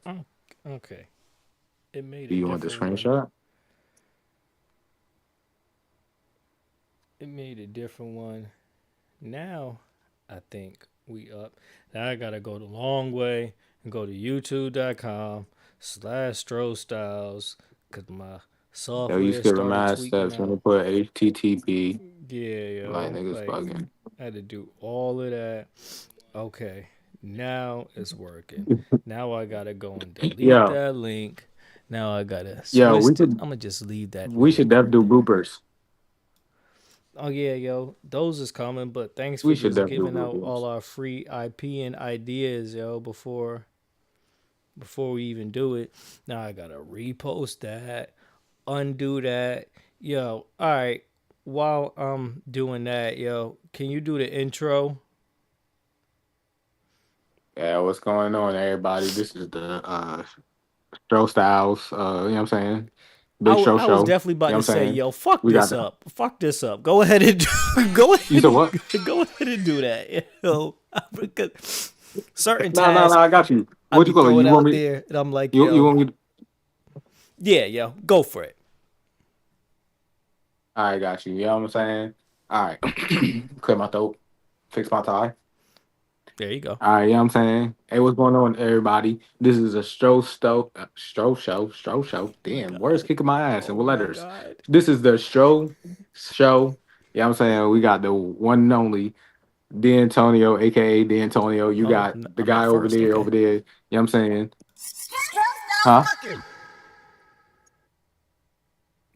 Oh, okay. It made Do a you want the different one. screenshot? It made a different one. Now, I think we up. Now I gotta go the long way and go to youtube.com/Stro Styles because my Yo, you software skipping started mad tweaking steps when they out. put HTTP. Yeah, Like yo. niggas Like, bugging. I had to do all of that. Okay. Now it's working. Now I gotta go and delete Yeah, that link. Now I gotta yeah, switch to. I'm gonna just leave that we should link def right do there. bloopers. Oh yeah, yo, those is coming. But thanks for We should just def do giving out all bloopers. our free IP and ideas, yo, before we even do it. Now I gotta repost that, undo that. Yo, all right. While I'm doing that, yo, can you do the intro? Yeah, what's going on, everybody? This is the Stro Styles. You know what I'm saying? Big Show I was Show. definitely You about know to what I'm say, saying? yo, fuck We got this the. up. Fuck this up. Go ahead and You said what? go ahead and do that. Yo, because certain No, no, no. tasks I got you. I What be you call it? throwing You want out me? there, and I'm like, You yo, want me? yeah, yo, go for it. I got you. You know what I'm saying? All right. Clear my throat. Fix my tie. There you go. All right, you know what I'm saying? Hey, what's going on, everybody? This is a Stro Show. Oh my Damn, words god. kicking my ass and Oh what my letters? god. This is the Stro Show. You know what I'm saying? We got the one and only D'Antonio, aka D'Antonio. You Oh, got the I'm guy not first. over Okay. there. You know what I'm saying? Huh?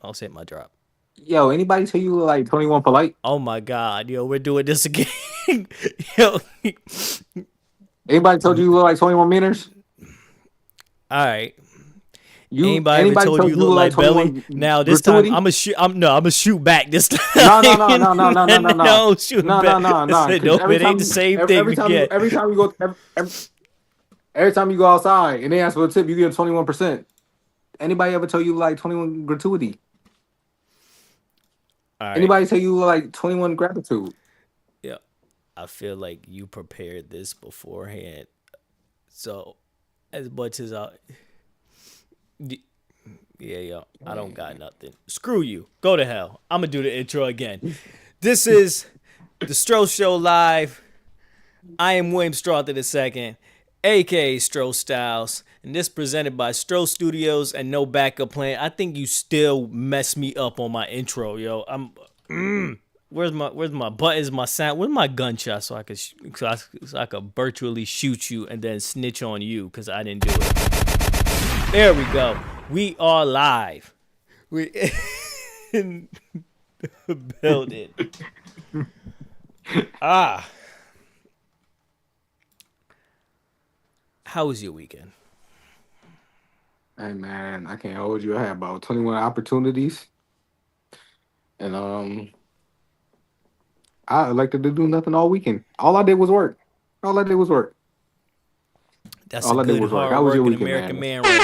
I'll say my drop. Yo, anybody tell you like 21 polite? Oh my god, yo, we're doing this again. Yo, Anybody told you look like 21 meters? all right. You Anybody ever anybody told you told you you look look like like Belly? 21 Now this time gratuity? I'm gonna shoot. I'm gonna shoot back this time. No, no, no, no, no, no, no, no, no, No, shoot no, no, back. no, I no. said Because nope. It ain't the same thing again. every time you go, every time you go outside and they ask for a tip, you get 21%. Anybody ever tell you like 21 gratuity? All right. Anybody tell you like 21 gratitude? Yeah, I feel like you prepared this beforehand. So as much as yeah, yo, I don't got nothing. Screw you. Go to hell. I'm gonna do the intro again. This is the Stro Show live. I am William Strother II, aka Stro Styles, and this presented by Stro Studios and No Backup Plan. I think you still mess me up on my intro, yo. Where's my buttons, my sound, where's my gunshot so I could so I could virtually shoot you and then snitch on you because I didn't do it. There we go. We are live. We in the building. Ah, how was your weekend? Hey man, I can't hold you. I had about 21 opportunities, and I elected to do nothing all weekend. All I did was work. All I did was work. That's a All I did good, was work. hard How was your working weekend, American man? man right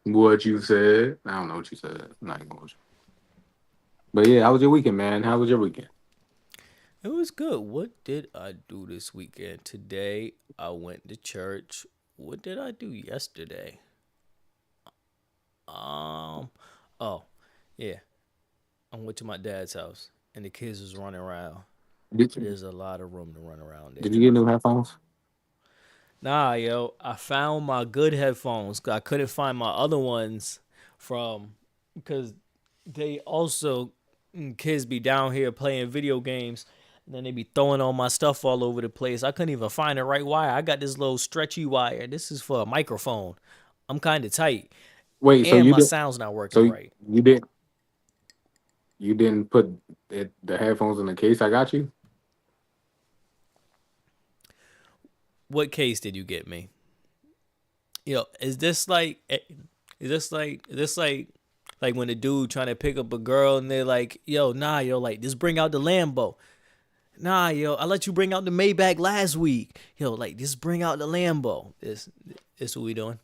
there. What you said? I don't know what you said. I'm not even gonna. But yeah, how was your weekend, man? How was your weekend? It was good. What did I do this weekend? Today, I went to church. What did I do yesterday? Um, oh, yeah. I went to my dad's house, and the kids was running around. Did you, There's a lot of room to run around did there. you get new headphones? Nah, yo, I found my good headphones. 'Cause I couldn't find my other ones from because they also kids be down here playing video games, and then they be throwing all my stuff all over the place. I couldn't even find the right wire. I got this little stretchy wire. This is for a microphone. I'm kind of tight, Wait, so and you my did? sound's not working So right. you did? You didn't put the headphones in the case? I got you. What case did you get me? Yo, is this like? Is this like when the dude trying to pick up a girl and they're like, yo, nah, yo, like just bring out the Lambo. Nah, yo, I let you bring out the Maybach last week. Yo, like just bring out the Lambo. This what we doing?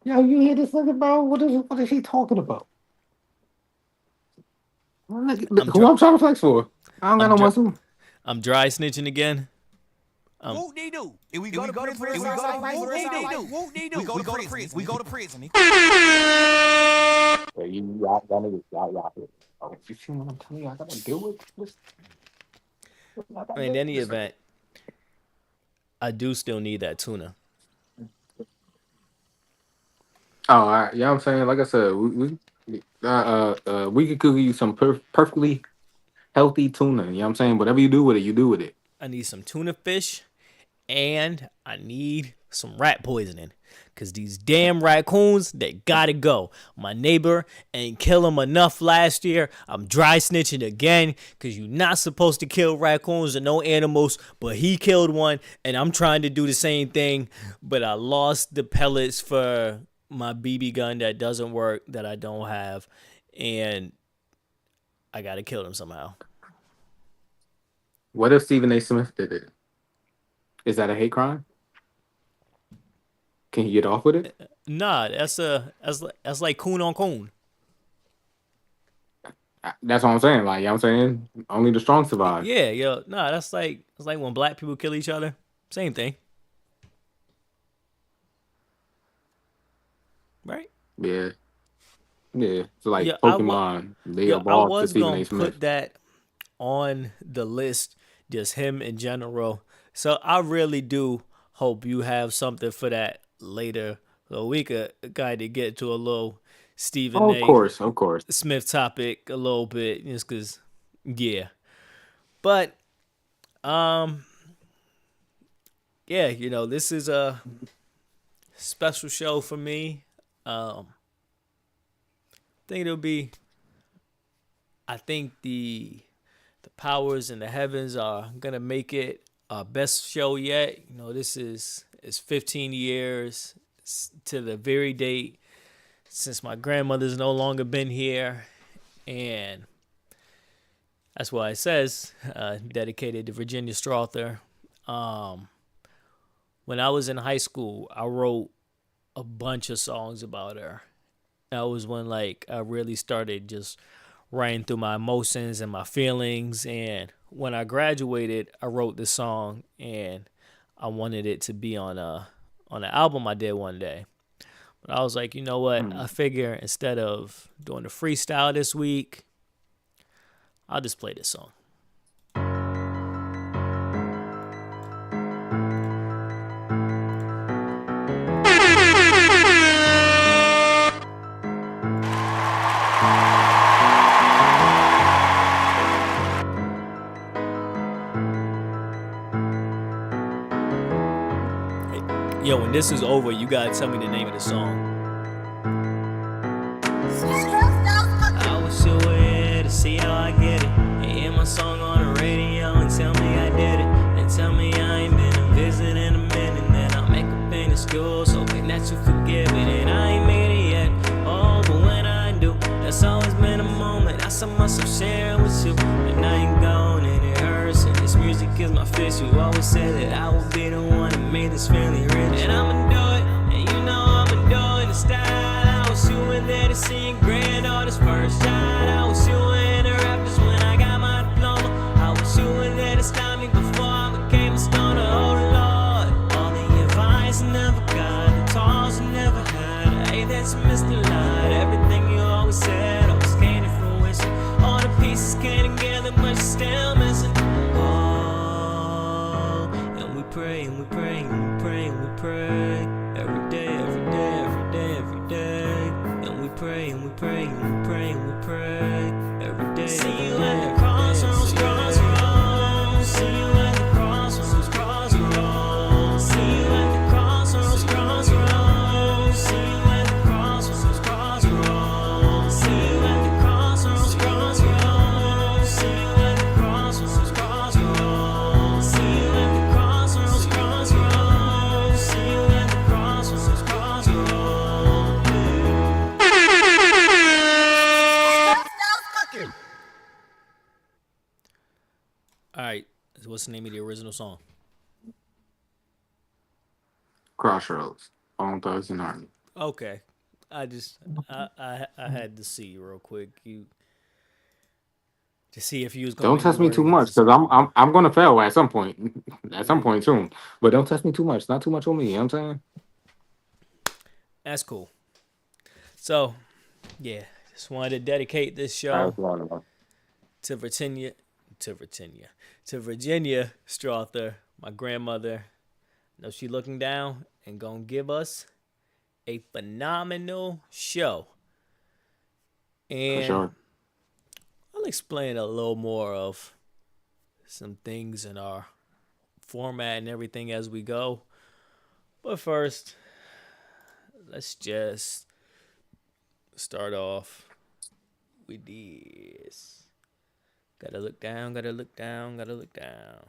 Yo, you hear this nigga, bro? What is he talking about? I'm Who dr- I'm trying to flex for? I don't got I'm no dr- muscle. I'm dry snitching again. Whoop they do. If we go to prison, whoop they do. Whoop they do. We go to prison. We go to prison. Yeah, y'all niggas, y'all. Oh, you see what I'm telling you? I gotta deal with this. In any event, I do still need that tuna. Oh, all right. Yeah, I'm saying, like I said, we could cook you some perfectly healthy tuna. You know what I'm saying? Whatever you do with it, you do with it. I need some tuna fish, and I need some rat poisoning. Cause these damn raccoons, they gotta go. My neighbor ain't kill them enough last year. I'm dry snitching again. Cause you're not supposed to kill raccoons or no animals. But he killed one, and I'm trying to do the same thing. But I lost the pellets for my BB gun that doesn't work, that I don't have. And I gotta kill them somehow. What if Stephen A. Smith did it? Is that a hate crime? Can you get off with it? Nah, that's like coon on coon. That's what I'm saying. Like, you know what I'm saying? Only the strong survive. Yeah, yo, nah, that's like when black people kill each other. Same thing, right? Yeah. Yeah. So, like, Yeah, Pokemon, they I evolved to was Stephen gonna A. put Smith. that on the list, just him in general. So I really do hope you have something for that later, so we could kind of get to a little Stephen Oh, of A. course. Of course. Smith topic a little bit, just cause, yeah. But um, yeah, this is a special show for me. Think it'll be. I think the powers in the heavens are gonna make it our best show yet. This is 15 years to the very date since my grandmother's no longer been here, and that's why it says dedicated to Virginia Strother. Um, when I was in high school, I wrote a bunch of songs about her. That was when like I really started just writing through my emotions and my feelings. And when I graduated, I wrote this song, and I wanted it to be on an album I did one day. But I was like, you know what? Hmm. I figure instead of doing the freestyle this week, I'll just play this song. Yo, when this is over, you gotta tell me the name of the song. I was sure here to see how I get it. And hear my song on the radio and tell me I did it. And tell me I ain't been a visit in a minute. Then I'll make up in the schools, hoping that you forgive it. And I ain't made it yet. Oh, but when I do, that's always been a moment I saw myself sharing with you. And I ain't gone and it hurts. And this music is my fist. You always said that I would be the one that made this family rich. And I'ma do it, and you know I'ma do it in style. I was you in there to see your granddaughter's first child. I was you in the rappers when I got my diploma. I was you in there to stop me before I became a stoner. Oh Lord, all the advice I never got, the talks I never had. I hate that you missed a lot. Everything you always said, always came to fruition. All the pieces came together, but you're still missing. Oh, and we pray and we pray and we pray and we pray every day, every day, every day, every day. And we pray and we pray and we pray and we pray every day. See you at the crossroads, crossroads. See you at the crossroads, crossroads. See you at the crossroads, crossroads. See you at the crossroads, crossroads. See you at the crossroads, crossroads. See you at the crossroads, crossroads. See you at the crossroads, crossroads. See you at the crossroads, crossroads. All right, so what's the name of the original song? Crossroads. Bone Thugs and Harmony. Okay, I had to see you real quick. You to see if he was gonna Don't make me test me work too against much the because squad. I'm gonna fail at some point. At some point soon. But don't test me too much. Not too much on me. You know what I'm saying? That's cool. So, yeah, just wanted to dedicate this All show right, to Virginia, to Virginia Strother, my grandmother. Know she looking down and gonna give us a phenomenal show. for And sure. I'll explain a little more of some things in our format and everything as we go. But first, let's just start off with this. Gotta look down, gotta look down, gotta look down.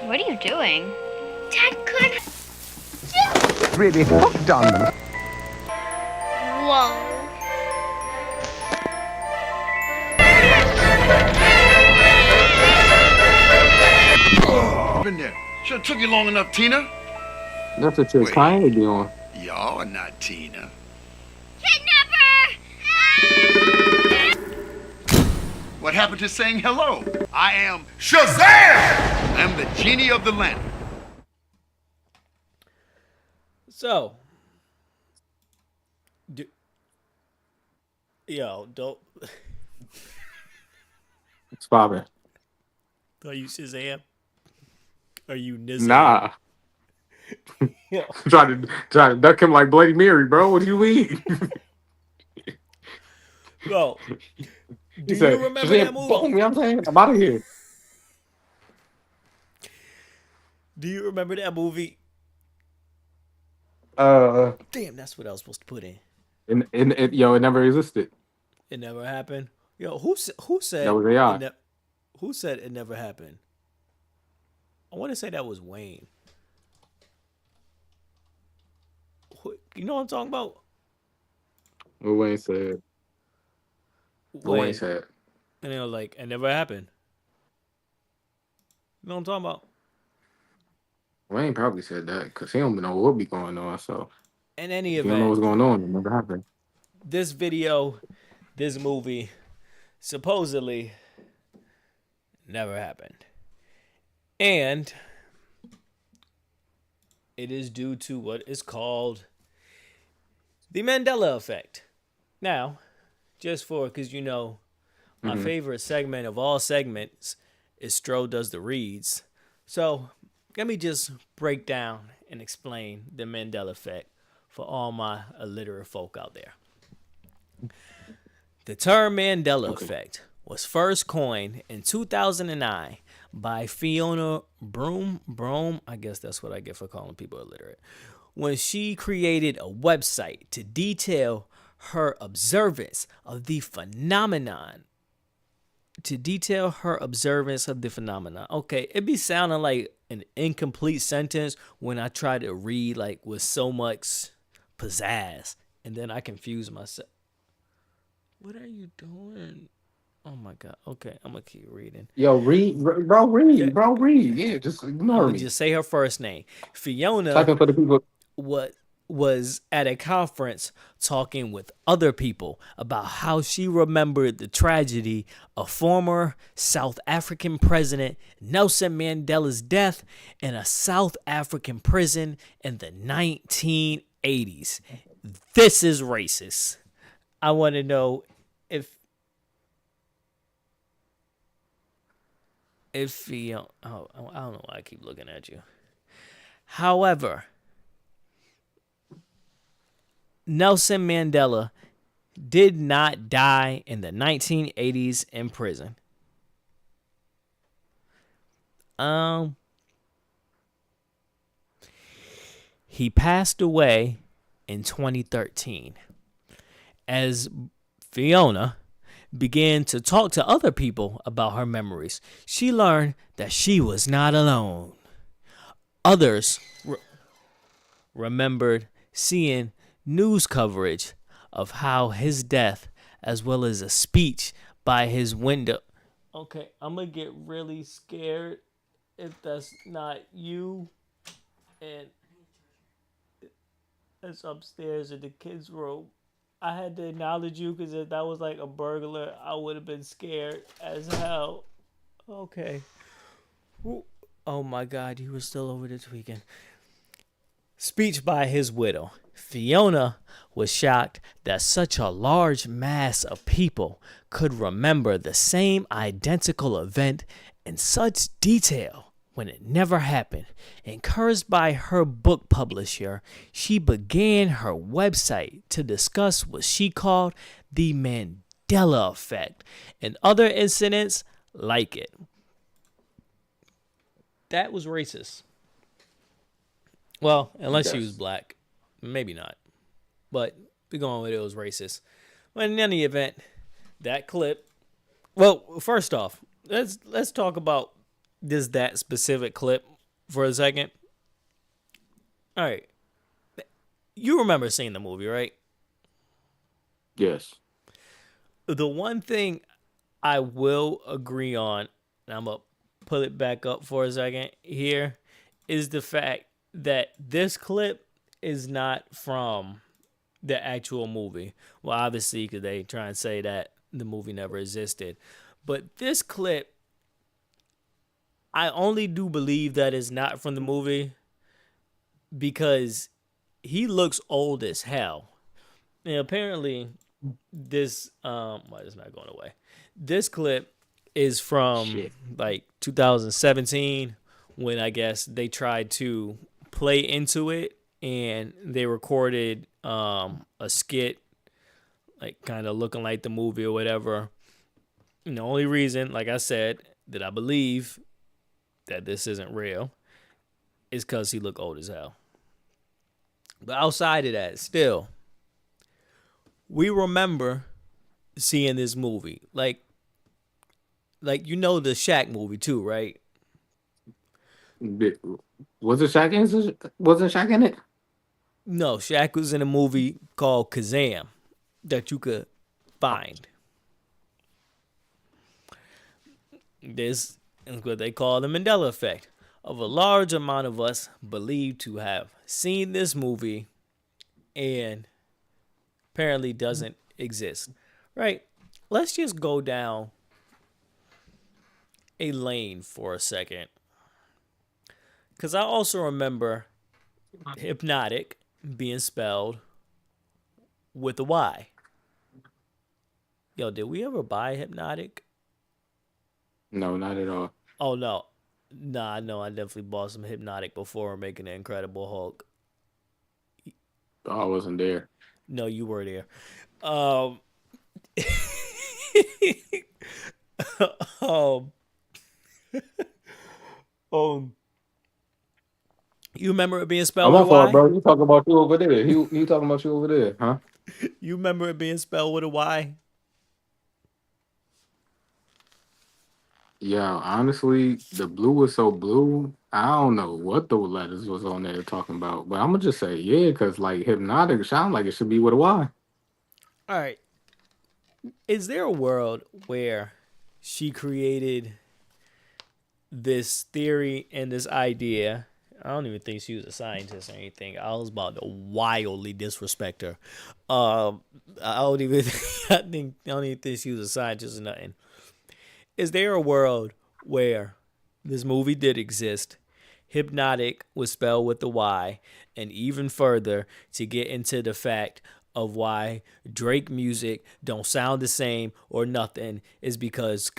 What are you doing? Dad could. Really hooked on them. Whoa. Been there. Sure took you long enough, Tina. That's what you're Wait. Kanye be on. Y'all are not Tina. Kidnapper! What happened to saying hello? I am Shazam! I'm the genie of the lamp. So, don't. It's popping. Are you Shazam? Are you Nizam? Nah. Yo, try to duck him like Bloody Mary, bro. What do you mean? bro, He do said, you remember that Shazam, movie? boom, you know what I'm saying? I'm out of here. Do you remember that movie? Uh, Damn, that's what I was supposed to put in. it never existed. It never happened. Yo, who said That was it? AI. Who said it never happened? I want to say that was Wayne. You know what I'm talking about? What Wayne said. What Wayne Wayne. said. And they were like, it never happened. You know what I'm talking about? Wayne probably said that because he don't know what be going on. So In any if you don't know event, what's going on, it never happened. this video, this movie, supposedly never happened. And it is due to what is called the Mandela effect. Now, just because my favorite segment of all segments is Stro does the reads. So let me just break down and explain the Mandela effect for all my illiterate folk out there. The term Mandela effect was first coined in 2009 by Fiona Broom, I guess that's what I get for calling people illiterate, when she created a website to detail her observance of the phenomenon. Okay, it be sounding like an incomplete sentence when I try to read like with so much pizzazz, and then I confuse myself. What are you doing? Oh my god. Okay, I'm gonna keep reading. Yo, read. Yeah, just I'm ignore gonna me. just say her first name. Fiona Typing for the people. was at a conference talking with other people about how she remembered the tragedy of former South African President Nelson Mandela's death in a South African prison in the 1980s. This is racist. I want to know if Fiona. Oh, I don't know why I keep looking at you. However, Nelson Mandela did not die in the 1980s in prison. He passed away in 2013. As Fiona began to talk to other people about her memories, she learned that she was not alone. Others remembered seeing news coverage of how his death, as well as a speech by his window. Okay, I'm gonna get really scared if that's not you. And That's upstairs in the kids' room. I had to acknowledge you because if that was like a burglar, I would have been scared as hell. Okay. Oh my God, you were still over there tweaking. Speech by his widow. Fiona was shocked that such a large mass of people could remember the same identical event in such detail when it never happened. Encouraged by her book publisher, she began her website to discuss what she called the Mandela effect and other incidents like it. That was racist. Well, unless she was black. Maybe not. But we're going with it was racist. But in any event, that clip. Well, first off, let's talk about that specific clip for a second. All right. You remember seeing the movie, right? Yes. The one thing I will agree on, and I'm going to pull it back up for a second here, is the fact that this clip is not from the actual movie. Well, obviously, because they try and say that the movie never existed. But this clip, I only do believe that it's not from the movie because he looks old as hell. And apparently, this, it's not going away. This clip is from like 2017 when I guess they tried to play into it and they recorded a skit like kind of looking like the movie or whatever. And the only reason, like I said, that I believe that this isn't real is because he looked old as hell. But outside of that, still, we remember seeing this movie. Like you know the Shaq movie too, right? Wasn't Shaq in it? No, Shaq was in a movie called Shazam that you could find. This is what they call the Mandela effect. Of a large amount of us believed to have seen this movie and apparently doesn't exist. Right? Let's just go down a lane for a second. Because I also remember hypnotic being spelled with a Y. Yo, did we ever buy hypnotic? No, not at all. Oh, no. Nah, no, I definitely bought some hypnotic before making the Incredible Hulk. Oh, I wasn't there. No, you were there. You remember it being spelled I'm with my a fault, Y? bro. You talking about you over there? He talking about you over there, huh? You remember it being spelled with a Y? Yeah, honestly, the blue was so blue. I don't know what those letters was on there talking about, but I'm gonna just say yeah, because like hypnotic sound like it should be with a Y. All right. Is there a world where she created this theory and this idea? I don't even think she was a scientist or anything. I was about to wildly disrespect her. I don't even think she was a scientist or nothing. Is there a world where this movie did exist? Hypnotic was spelled with the Y, and even further to get into the fact of why Drake music don't sound the same or nothing is because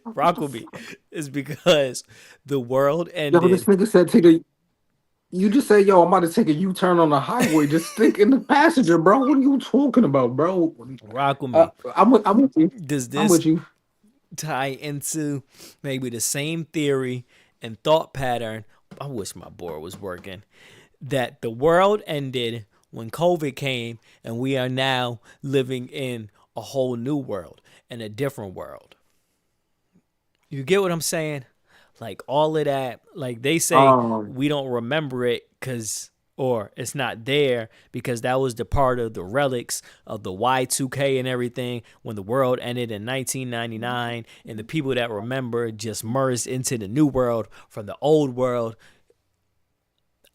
rock with me is because the world Yo, this ended. nigga said take a. You just say, yo, I'm about to take a U-turn on the highway. Just stick in the passenger, bro. What are you talking about, bro? Rock with me. I'm with you. Does I'm this with you. tie into maybe the same theory and thought pattern? I wish my board was working. That the world ended when COVID came and we are now living in a whole new world and a different world. You get what I'm saying? Like all of that, like they say we don't remember it or it's not there because that was the part of the relics of the Y2K and everything when the world ended in 1999 and the people that remember just merged into the new world from the old world.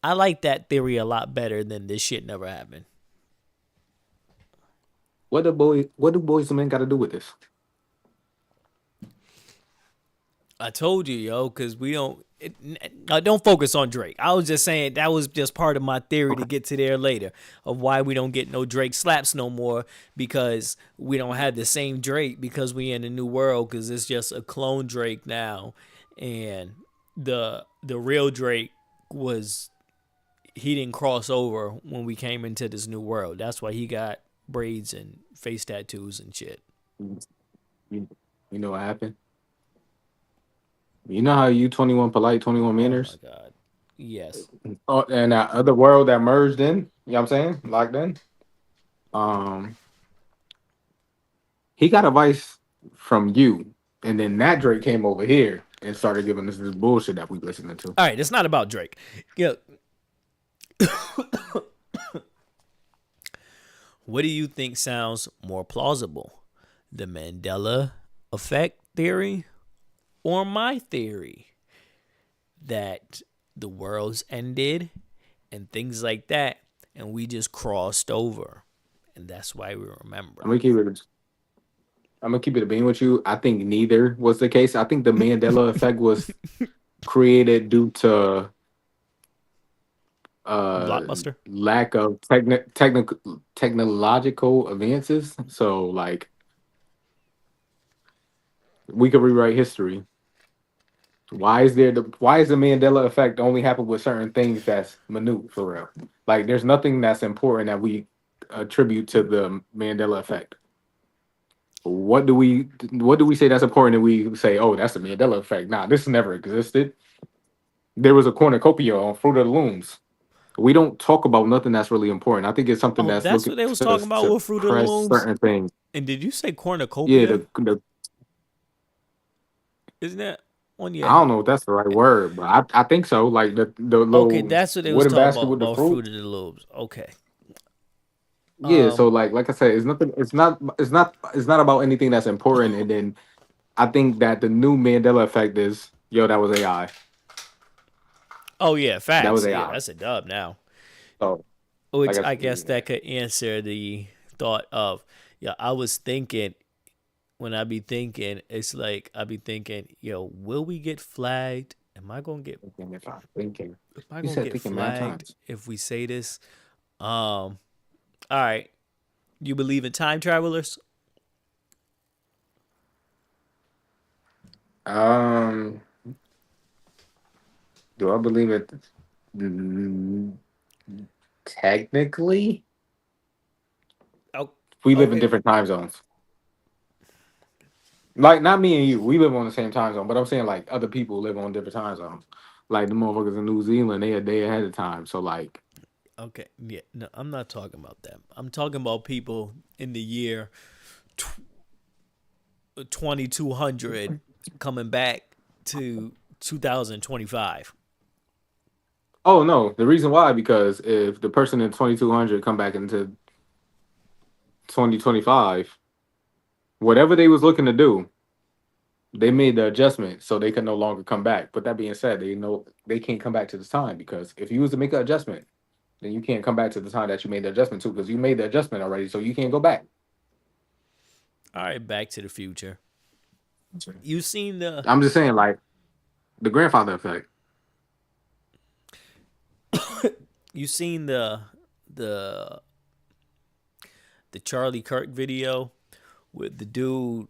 I like that theory a lot better than this shit never happened. What do boys and men got to do with this? I told you, yo, because we don't. Don't focus on Drake. I was just saying that was just part of my theory to Okay. get to there later of why we don't get no Drake slaps no more because we don't have the same Drake because we in a new world because it's just a clone Drake now, and the real Drake was he didn't cross over when we came into this new world. That's why he got braids and face tattoos and shit. You, you know what happened? You know how you 21 polite, 21 Oh my manners? god. Yes. Oh, and that other world that merged in, you know what I'm saying? Locked in. Um, he got advice from you, and then that Drake came over here and started giving us this bullshit that we listening to. All right, it's not about Drake. Yeah. What do you think sounds more plausible? The Mandela effect theory or my theory that the world's ended and things like that and we just crossed over and that's why we remember. I'm gonna keep it. I'm gonna keep it a bean with you. I think neither was the case. I think the Mandela effect was created due to Blockbuster? lack of technological advances. So like we could rewrite history. Why is the Mandela effect only happen with certain things that's minute for real? Like there's nothing that's important that we attribute to the Mandela effect. What do we say that's important and we say, oh, that's the Mandela effect? Nah, this never existed. There was a cornucopia on Fruit of the Looms. We don't talk about nothing that's really important. I think it's something Oh, that's that's looking what they was talking about to with Fruit of the press Looms. certain things. And did you say Yeah, cornucopia? Isn't that one? I Yeah. don't know if that's the right word, but I think so. Like the Okay, little that's what they was wooden talking basket with the about fruit. Fruit of the Looms. Okay. Yeah, so like I said, it's nothing. It's not about anything that's important. And then I think that the new Mandela effect is, yo, that was AI. Oh yeah, That was facts. Yeah, AI. that's a dub now. So like Which I I said, guess that could answer the thought of, yeah, I was thinking when I be thinking, it's like I be thinking, yo, will we get flagged? if I'm thinking, Am I you gonna said get thinking mad flagged times. if we say this? All right. You believe in time travelers? Um, do I believe it? Mm, Technically, Oh, we live in okay. different time zones. Like not me and you, we live on the same time zone, but I'm saying like other people live on different time zones. Like the motherfuckers in New Zealand, they a day ahead of time. So like, Okay. Yeah. No, I'm not talking about them. I'm talking about people in the year 2200 coming back to 2025. oh no, the reason why because if the person in 2200 come back into 2025, whatever they was looking to do, they made the adjustment so they can no longer come back. But that being said, they know they can't come back to this time because if you was to make an adjustment, then you can't come back to the time that you made the adjustment to because you made the adjustment already, so you can't go back. All right, Back to the Future. You seen the I'm just saying, like the grandfather effect. you seen the the Charlie Kirk video with the dude.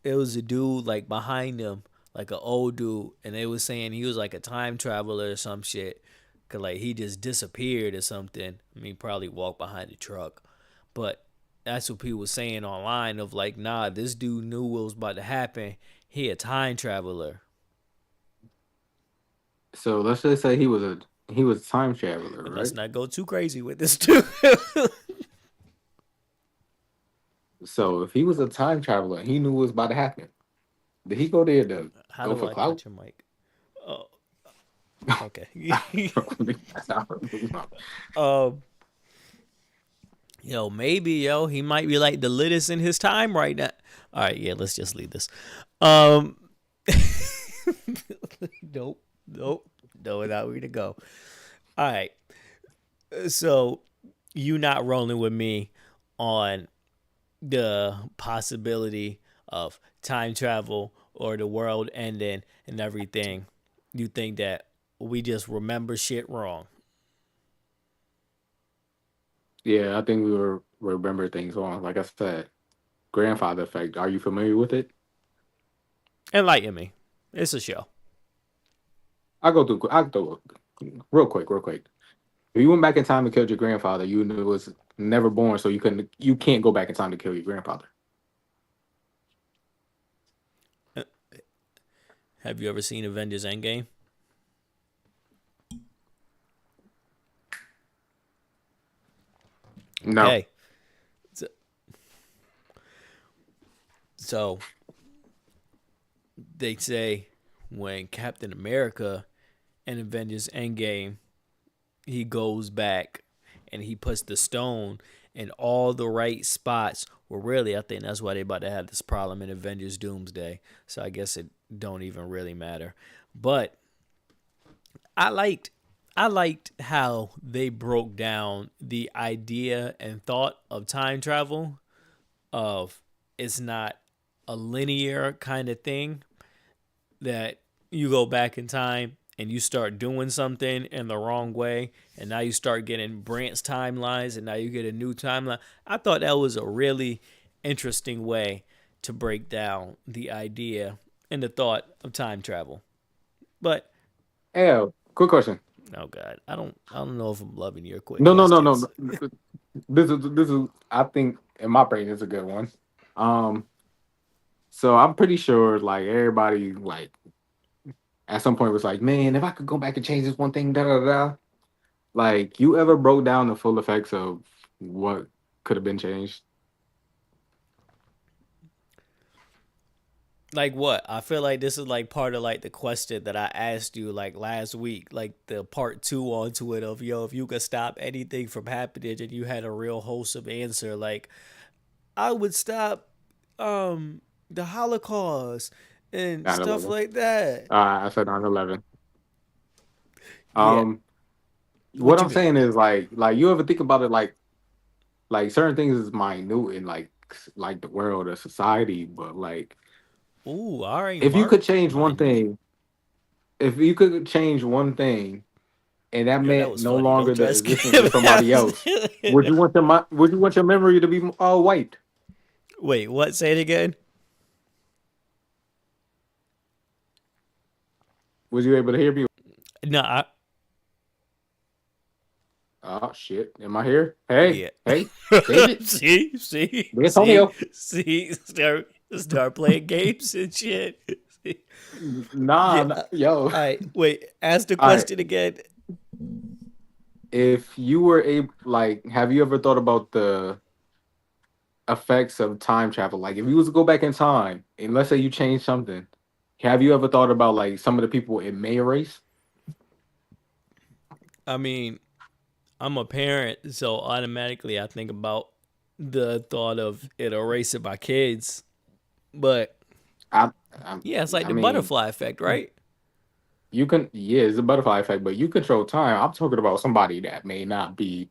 It was a dude like behind him, like an old dude, and they was saying he was like a time traveler or some shit. Cause like he just disappeared or something. I mean, probably walked behind the truck, but that's what people was saying online of like, nah, this dude knew what was about to happen. He a time traveler. So let's just say he was a time traveler, And let's right? not go too crazy with this dude. So if he was a time traveler, he knew what was about to happen. Did he go there to How go do for I clout? touch your mic? Oh, okay. That's not what it was. um, maybe he might be like the littest in his time right now. All right, yeah, let's just leave this. Um, nope, no, not way to go. All right. So you not rolling with me on the possibility of time travel or the world ending and everything. You think that we just remember shit wrong. Yeah, I think we were remember things wrong. Like I said, grandfather effect. Are you familiar with it? Enlighten me. It's a show. I'll go real quick, real quick. If you went back in time and killed your grandfather, you knew it was never born, so you can't go back in time to kill your grandfather. Have you ever seen Avengers Endgame? No. Okay. So, so they say when Captain America in Avengers Endgame, he goes back and he puts the stone in all the right spots. Well, really, I think that's why they about to have this problem in Avengers Doomsday. So I guess it don't even really matter. But I liked I liked how they broke down the idea and thought of time travel of it's not a linear kind of thing that you go back in time and you start doing something in the wrong way and now you start getting branch timelines and now you get a new timeline. I thought that was a really interesting way to break down the idea and the thought of time travel. But Hey, quick question. oh god, I don't know if I'm loving your quick No, no, no, no. questions. This is. I think in my brain is a good one. Um, so I'm pretty sure like everybody like at some point was like, man, if I could go back and change this one thing, da da da. Like, you ever broke down the full effects of what could have been changed? Like what? I feel like this is like part of like the question that I asked you like last week, like the part two onto it of yo, if you could stop anything from happening and you had a real wholesome answer, like I would stop the Holocaust and stuff 9/11. like that. I said 9/11. Yeah. Um, what What you I'm mean? saying is like you ever think about it like certain things is minute in like the world or society, but like Ooh, all right, if you could Mark. change one Minute. thing, if you could change one thing, and that Yo, that meant was no funny. Don't longer the try to existence of skip somebody else, that. would you want your memory to be wiped? Wait, what? Say it again. Was you able to hear me? No, Oh shit! Am I here? Hey, yeah. hey, David, See, Antonio. start playing games and shit. See? Nah, Yeah. yo. All right. Wait. Ask the All right. question again. If you were able, like, have you ever thought about the effects of time travel? Like, if you was to go back in time, and let's say you change something, have you ever thought about like some of the people it may erase? I mean, I'm a parent, so automatically I think about the thought of it erasing my kids. But I, I, yeah, it's like I the mean, butterfly effect, right? you can, yeah, it's a butterfly effect, but you control time. I'm talking about somebody that may not be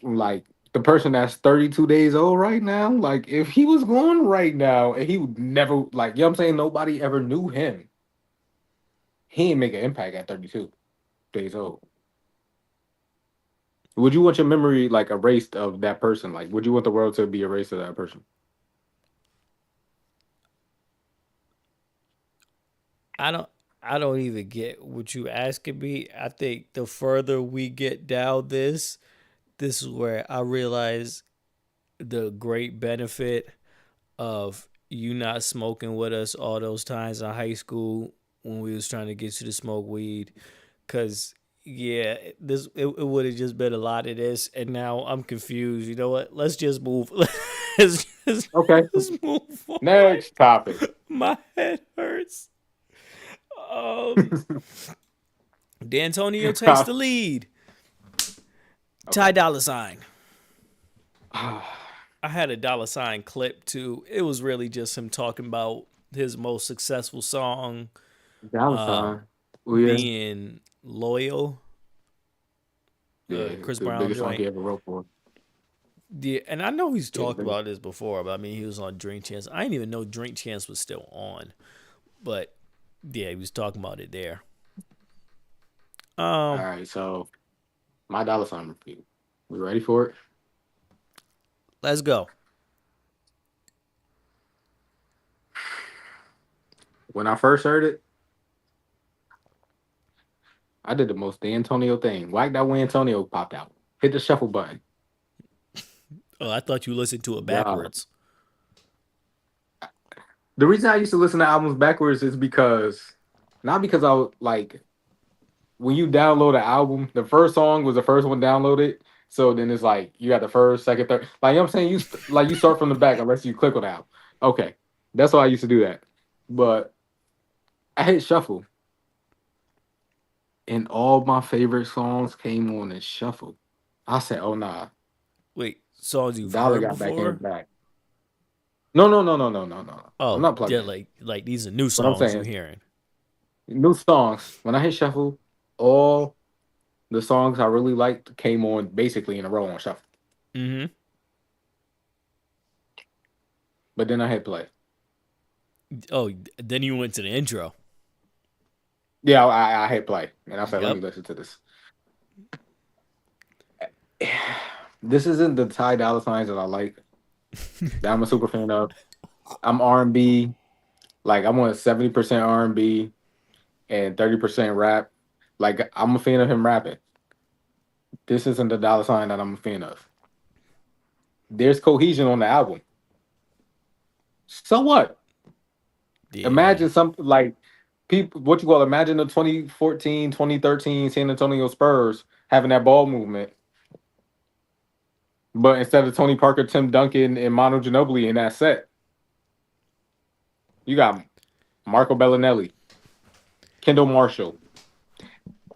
like the person that's 32 days old right now. Like, if he was gone right now, and he would never, like, you know what I'm saying? Nobody ever knew him. He ain't make an impact at 32 days old. Would you want your memory like erased of that person? Like, would you want the world to be erased of that person? I don't I don't even get what you asking me. I think the further we get down this is where I realize the great benefit of you not smoking with us all those times in high school when we was trying to get you to smoke weed. Cause yeah, it would have just been a lot of this, and now I'm confused. You know what? Let's just move. Okay. Let's move forward. Next topic. My head hurts. Um, D'Antonio takes the lead. Ty Okay. Dolla Sign. I had a dollar sign clip too. It was really just him talking about his most successful song Dallas. Oh yeah. being loyal. Yeah, Chris the Brown biggest song joint. he ever wrote for. Yeah, and I know he's Yeah, the talked biggest. about this before, but I mean, he was on Drink Chance. I didn't even know Drink Chance was still on, but yeah, he was talking about it there. All right, so my dollar sign review. We ready for it? Let's go. When I first heard it, I did the most D'Antonio thing. Whack that way Antonio popped out. Hit the shuffle button. Oh, I thought you listened to it God. backwards. The reason I used to listen to albums backwards is because not because I was like when you download an album, the first song was the first one downloaded. So then it's like you got the first, second, third. Like you know what I'm saying, like you start from the back unless you click on the album. Okay, that's why I used to do that. But I hit shuffle, and all my favorite songs came on in shuffle. I said, "Oh nah, Wait, songs you've Dollar heard got back in before? back." No, no, no, no, no, no, no. I'm Oh, not yeah, plugging in. like these are new What I'm songs you saying, hearing. new songs. When I hit shuffle, all the songs I really liked came on basically in a row on shuffle. Mm-hmm. But then I hit play. Oh, then you went to the intro. Yeah, I hit play, and I said, "Let me Yep. listen to this." This isn't the Ty Dolla Signs that I like. That I'm a super fan of. I'm R&B. Like I'm on 70% R&B and 30% rap. Like I'm a fan of him rapping. This isn't the Dollar Sign that I'm a fan of. There's cohesion on the album. So what? Yeah. Imagine something like people what you call imagine the 2014, 2013 San Antonio Spurs having that ball movement. But instead of Tony Parker, Tim Duncan, and Manu Ginobili in that set, you got Marco Bellinelli, Kendall Marshall,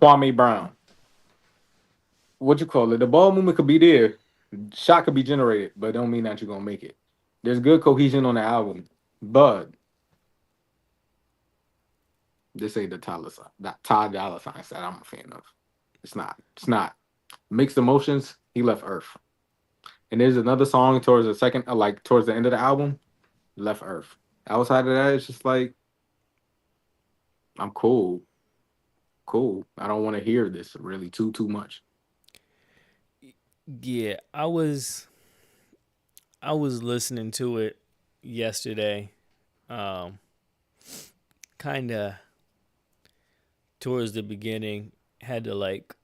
Kwame Brown. What you call it? The ball movement could be there, shot could be generated, but don't mean that you're gonna make it. There's good cohesion on the album, but this ain't the Tyler sign, that Ty Dolla Signs that I'm a fan of. It's not. It's not. Mixed emotions. He left Earth, and there's another song towards the second, like towards the end of the album, left Earth. Outside of that, it's just like I'm cool, cool. I don't want to hear this really too much. Yeah, I was listening to it yesterday. Um kind of towards the beginning, had to like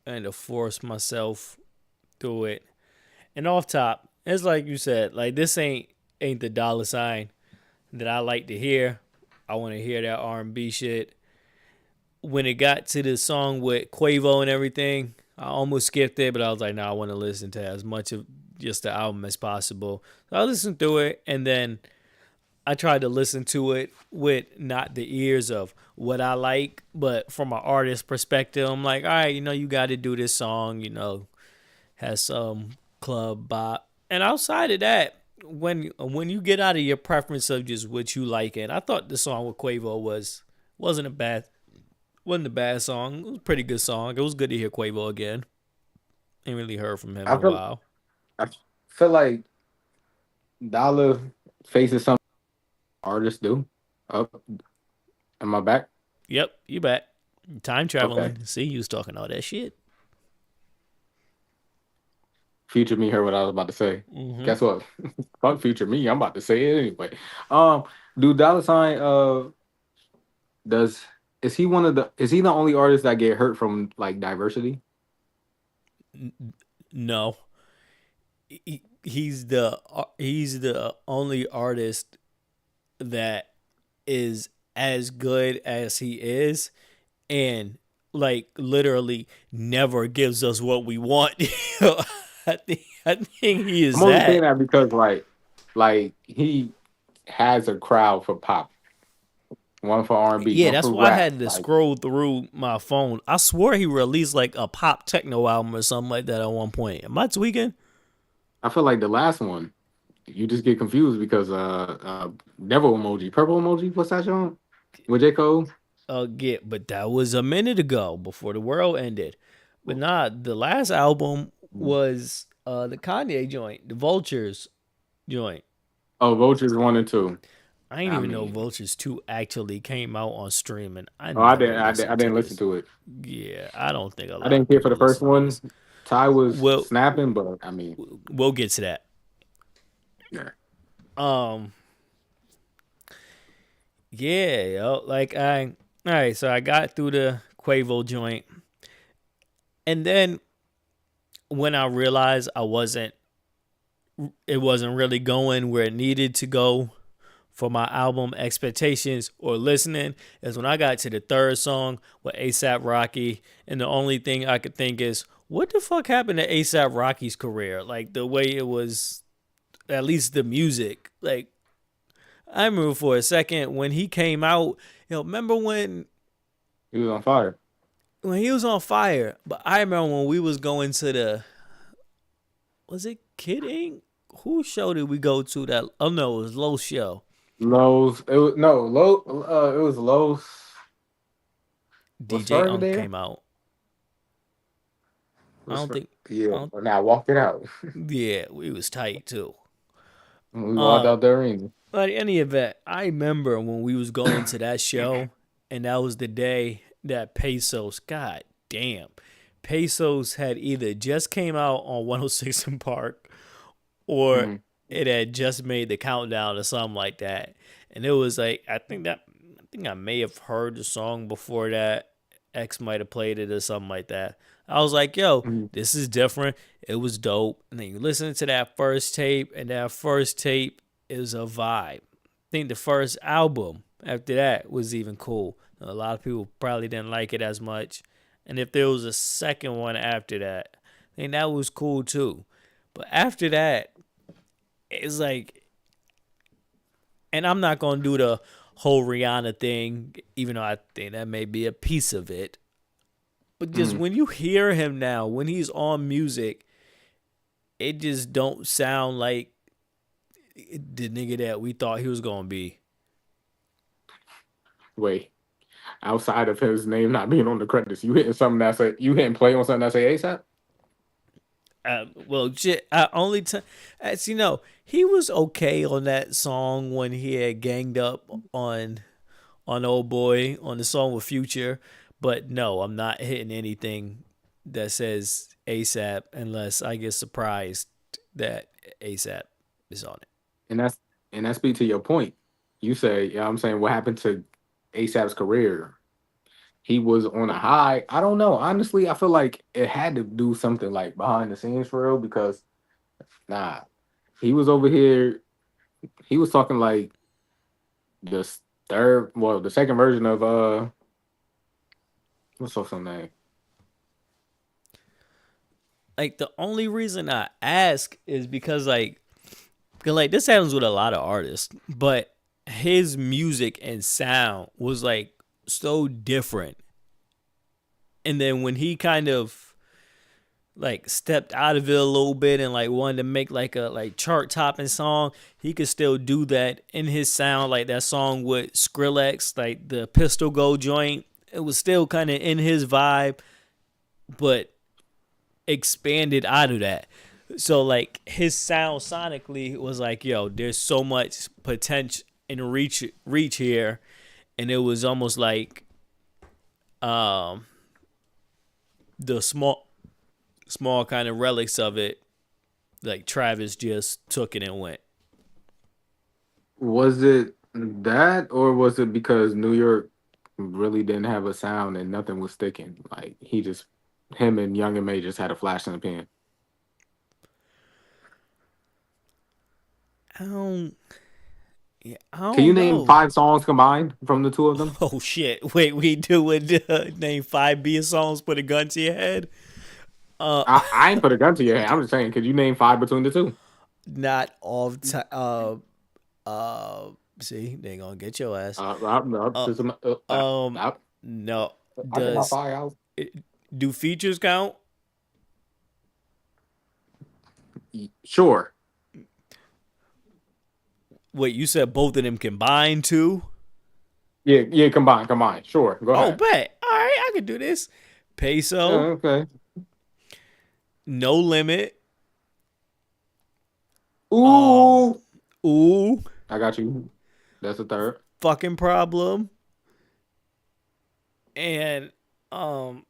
kind of force myself through it. And off top, it's like you said, like this ain't the dollar sign that I like to hear. I want to hear that R&B shit. When it got to the song with Quavo and everything, I almost skipped it, but I was like, no, I want to listen to as much of just the album as possible. So I listened through it, and then I tried to listen to it with not the ears of what I like, but from an artist perspective. I'm like, all right, you got to do this song, has some club bop. And outside of that, when you get out of your preference of just what you like, and I thought the song with Quavo wasn't a bad wasn't a bad song. It was a pretty good song. It was good to hear Quavo again. Ain't really heard from him in I a feel while. I feel like Dollar faces some artists do. Up, am I back? Yep, you back. Time Okay. traveling. See, you was talking all that shit. Future me heard what I was about to say. Mm-hmm. Guess what? Fuck future me. I'm about to say it anyway. Um, do Dollar Sign does is he the only artist that get hurt from like diversity? No, he's the only artist that is as good as he is, and like literally never gives us what we want. I think he I'm is only saying that. that because like he has a crowd for pop, one for R&B, Yeah, one that's for why I rap. had to Like scroll through my phone. I swore he released like a pop techno album or something like that at one point. Am I tweaking? I feel like the last one, you just get confused because devil emoji, purple emoji, what's that song? With J. Cole? Yeah, but that was a minute ago before the world ended. But nah, the last album was the Kanye joint, the Vultures joint. Oh, Vultures 1 and 2. I didn't I even know mean, Vultures 2 actually came out on streaming. I oh, I never didn't. I listened to didn't listen this. to it. Yeah, I don't think a I lot didn't of care for people the first listen to one. this. Ty was Well, snapping, but I mean, we'll get to that. yeah. Um, yeah, yo, like all right, so I got through the Quavo joint, and then when I realized it wasn't really going where it needed to go for my album expectations or listening, is when I got to the third song with ASAP Rocky, and the only thing I could think is, what the fuck happened to ASAP Rocky's career? Like the way it was, at least the music, like. I remember for a second when he came out, remember He was on fire. when he was on fire? But I remember when we was going to was it Kid Ink? Whose show did we go to that? Oh no, it was Low show. Lowe's. It was no low. It was Lowe's. Was DJ Ferg Unk there? came out. I Was don't Fer- think, I Yeah. don't, Now walk it out. yeah, we was tight too. We walked Uh, out there and but in any event, I remember when we was going to that show, and that was the day that Pesos, god damn, Pesos had either just came out on 106 in Park, or Mhm. it had just made the countdown or something like that. And it was like, I think I may have heard the song before that. X might have played it or something like that. I was like, yo, Mhm. this is different. It was dope. And then you listen to that first tape, and that first tape is a vibe. I think the first album after that was even cool. A lot of people probably didn't like it as much. And if there was a second one after that, I think that was cool too. But after that, it's like, and I'm not gonna do the whole Rihanna thing, even though I think that may be a piece of it. But just Mhm. when you hear him now, when he's on music, it just don't sound like the nigga that we thought he was gonna be. Wait. Outside of his name not being on the credits, you hitting something that say you hitting play on something that say ASAP? Well, shit. I only as you know, he was okay on that song when he had ganged up on Old Boy on the song with Future, but no, I'm not hitting anything that says ASAP unless I get surprised that ASAP is on it. And that speak to your point. You say, yeah, I'm saying what happened to ASAP's career? He was on a high. I don't know. Honestly, I feel like it had to do something like behind the scenes for real because nah, he was over here. He was talking like the the second version of what's the song name? Like the only reason I ask is because like 'cause, like this happens with a lot of artists, but his music and sound was like so different. And then when he kind of like stepped out of it a little bit and like wanted to make like a like chart topping song, he could still do that in his sound. Like that song with Skrillex, like the Pistol Go joint, it was still kind of in his vibe, but expanded out of that. So like his sound sonically was like, yo, there's so much potential and reach here, and it was almost like um the small kind of relics of it, like Travis just took it and went. Was it that, or was it because New York really didn't have a sound and nothing was sticking? Like him and Young and May just had a flash in the pan. I don't. Yeah, I Can you don't name know. 5 songs combined from the two of them? Oh shit! Wait, we doing name 5 B songs? Put a gun to your head. I ain't put a gun to your head. I'm just saying, could you name 5 between the two? Not all time. See, they gonna get your ass. Uh, Um, uh, no. I get my Does 5 out. do features count? Sure. Wait, you said both of them combined too? Yeah, combined. Sure. Go Oh, ahead. bet. All right, I can do this. Peso, Okay. No Limit. Ooh, Ooh, I got you. That's the third. Fucking Problem. And um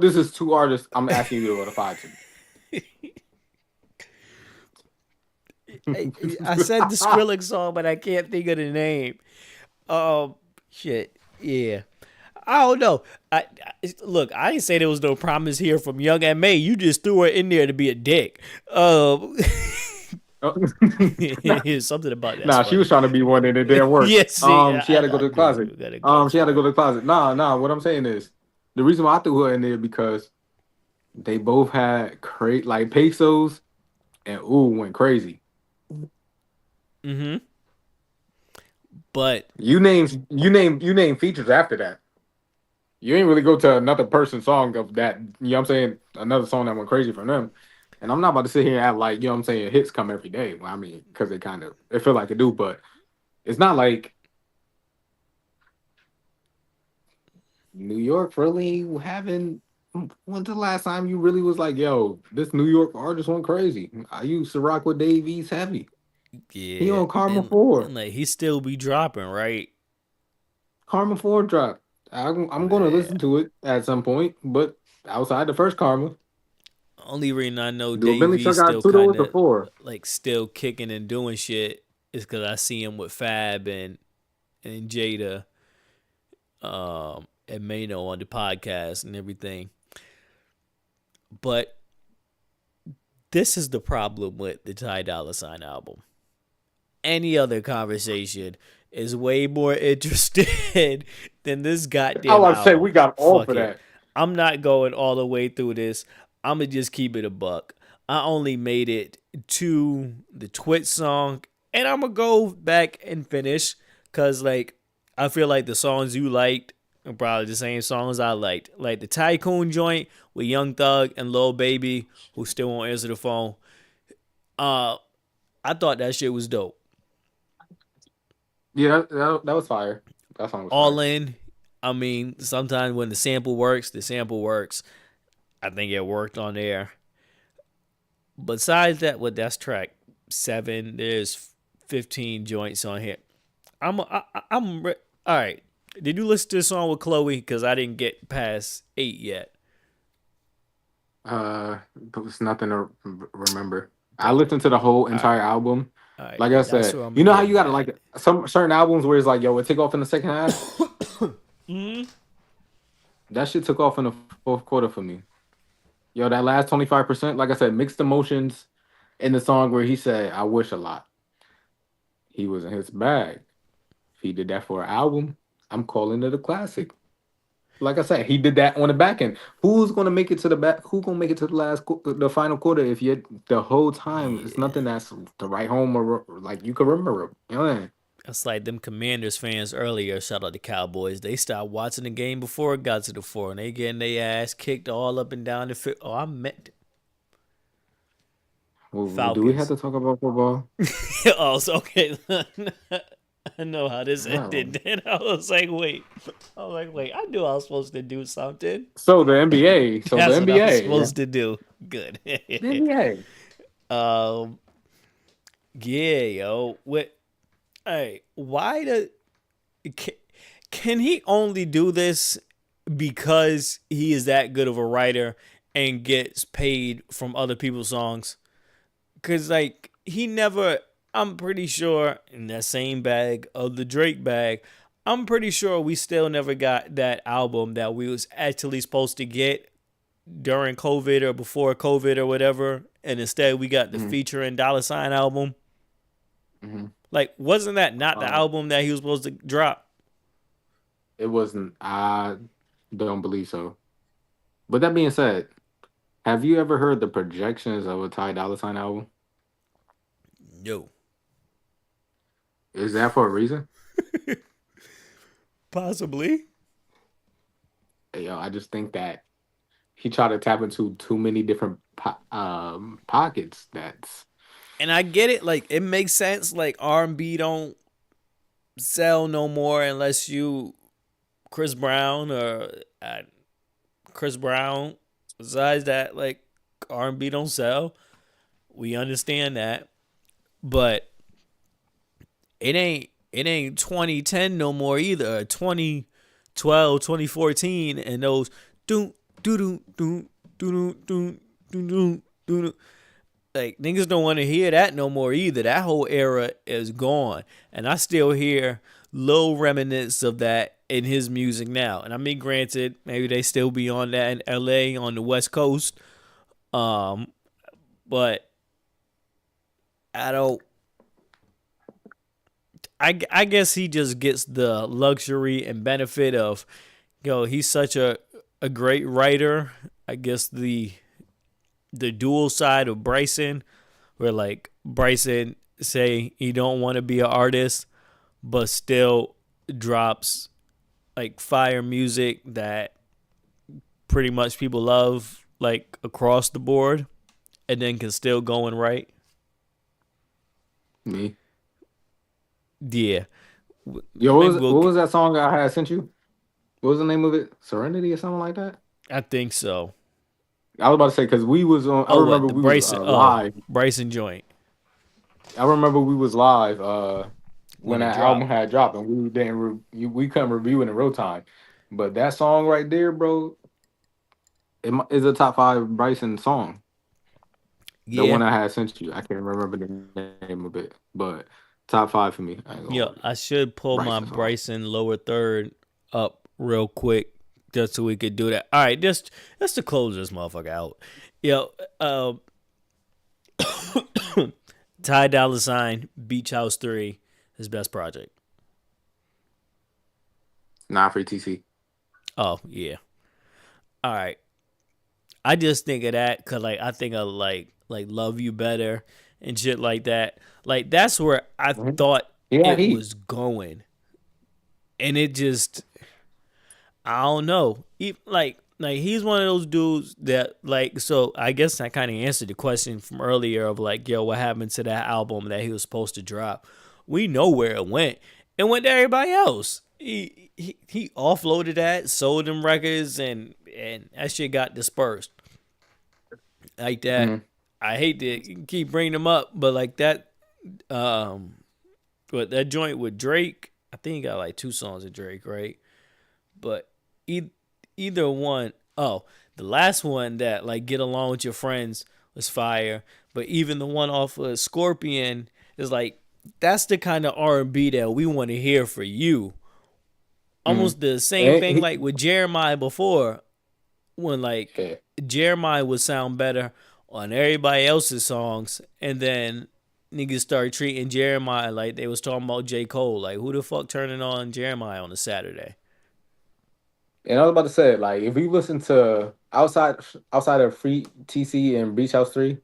This is two artists. I'm asking you to notify to. I, I said the Skrillex song, but I can't think of the name. Shit. Yeah. I don't know. Look. I didn't say there was no promise here from Young and May. You just threw her in there to be a dick. Oh. Something about that's Nah, she was funny. trying to be one and it didn't work. Yes, see, She had to go I to the agree. closet. We gotta go. She had to go to the closet. Nah. What I'm saying is, the reason why I threw her in there because they both had like pesos and ooh went crazy. Mm-hmm. But You name features after that. You ain't really go to another person's song of that. You know what I'm saying? Another song that went crazy from them. And I'm not about to sit here and act like, you know what I'm saying, hits come every day. Well, I mean, because they feel like it do, but it's not like New York really having. When's the last time you really was like, yo, this New York artist went crazy? I used to rock with Dave East heavy. He yeah, on Karma and 4. like he still be dropping, right? Karma 4 drop. I'm going to Yeah. listen to it at some point, but outside the first Karma, Only reason I know do a Dave Bentley V truck out still two kind doors or of four? like still kicking and doing shit is because I see him with Fab and Jada, and Mano on the podcast and everything. But this is the problem with the Ty Dolla Sign album. Any other conversation is way more interested than this I goddamn want to say we album. got all for Fuck it. that. I'm not going all the way through this. I'm going to just keep it a buck. I only made it to the Twit song, and I'm going to go back and finish because, like, I feel like the songs you liked are probably the same songs I liked. Like the Tycoon joint with Young Thug and Lil Baby, who still won't answer the phone. Uh, I thought that shit was dope. Yeah, that was fire. That song was All fire. in. I mean, sometimes when the sample works, the sample works. I think it worked on there. Besides that, that's track 7. There's 15 joints on here. I'm all right. Did you listen to the song with Chloe? Because I didn't get past 8 yet. There was nothing to remember. I Bro, listened to the whole all right, entire album. all right. Like I That's said, where I'm you gonna know how you get gotta mad. like some certain albums where it's like, yo, it take off in the second half. That shit took off in the fourth quarter for me. Yo, that last 25%, like I said, mixed emotions in the song where he said, I wish a lot. He was in his bag. If he did that for an album, I'm calling it a classic. Like I said, he did that on the back end. Who's gonna make it to the back? Who's gonna make it to the final quarter if you the whole time it's Yeah. nothing that's the right home or like you can remember? You know what I mean? It's like them Commanders fans earlier. Shout out to Cowboys. They stopped watching the game before it got to the 4, and they getting their ass kicked all up and down the field. Oh, I meant Well, do we have Falcons. to talk about football? Oh, so okay. I know how this No. ended. Then I was like, wait. I knew I was supposed to do something. So the NBA. So the That's what I was NBA. Yeah. supposed to do. Good. The NBA. um, yeah, yo. What? Hey, why the? Can, can he only do this because he is that good of a writer and gets paid from other people's songs? Cause like he never, I'm pretty sure in that same bag of the Drake bag, I'm pretty sure we still never got that album that we was actually supposed to get during COVID or before COVID or whatever, and instead we got the Mm-hmm. featuring Dollar Sign album. Mm-hmm. Like, wasn't that not the album that he was supposed to drop? It wasn't. I don't believe so. But that being said, have you ever heard the projections of a Ty Dolla Sign album? Yo, Is that for a reason? possibly. Yo, I just think that he tried to tap into too many different pockets. That's And I get it. Like, it makes sense. Like, R&B don't sell no more unless you Chris Brown or Chris Brown. Besides that, like R&B don't sell. We understand that, but it ain't 2010 no more either. 2012, 2014, and those do do do do do do do do. Like niggas don't want to hear that no more either. That whole era is gone, and I still hear little remnants of that in his music now. And I mean, granted, maybe they still be on that in L.A. on the West Coast, but I don't. I guess he just gets the luxury and benefit of, he's such a great writer. I guess the dual side of Bryson, where like Bryson say he don't want to be an artist, but still drops like fire music that pretty much people love like across the board, and then can still go and write. Me. Yeah. Yo, Maybe we'll, what was that song I had sent you? What was the name of it? Serenity or something like that? I think so. I was about to say because we was on. I remember The we was Bryson, live. Bryson joint. I remember we was live when When it that dropped. album had dropped, and we didn't we couldn't review it in real time. But that song right there, bro, is a top 5 Bryson song. The Yeah. one I had sent you, I can't remember the name of it, but top 5 for me. I ain't gonna Yeah, lie. I should pull my Bryson song. Bryson lower third up real quick just so we could do that. All right, just to close this motherfucker out. Yo, Ty Dolla Sign, Beach House 3, his best project. Not for TC. Oh, yeah. All right. I just think of that because, like, I think of, like Love You Better and shit like that. Like, that's where I thought Yeah, it was going. And it just, I don't know. Like he's one of those dudes that like. So I guess I kind of answered the question from earlier of like, yo, what happened to that album that he was supposed to drop? We know where it went. It went to everybody else. He offloaded that, sold them records, and that shit got dispersed. Like that. Mhm. I hate to keep bringing them up, but like that, but that joint with Drake, I think he got like 2 songs with Drake, right? But either one, oh, the last one that like Get Along with Your Friends was fire, but even the one off of Scorpion is like that's the kind of R&B that we want to hear for you. Almost the same And thing like with Jeremiah before, when like yeah. Jeremiah would sound better on everybody else's songs, and then niggas started treating Jeremiah like they was talking about J. Cole. Like, who the fuck turning on Jeremiah on a Saturday? And I was about to say, like, if you listen to outside of Free TC and Beach House 3,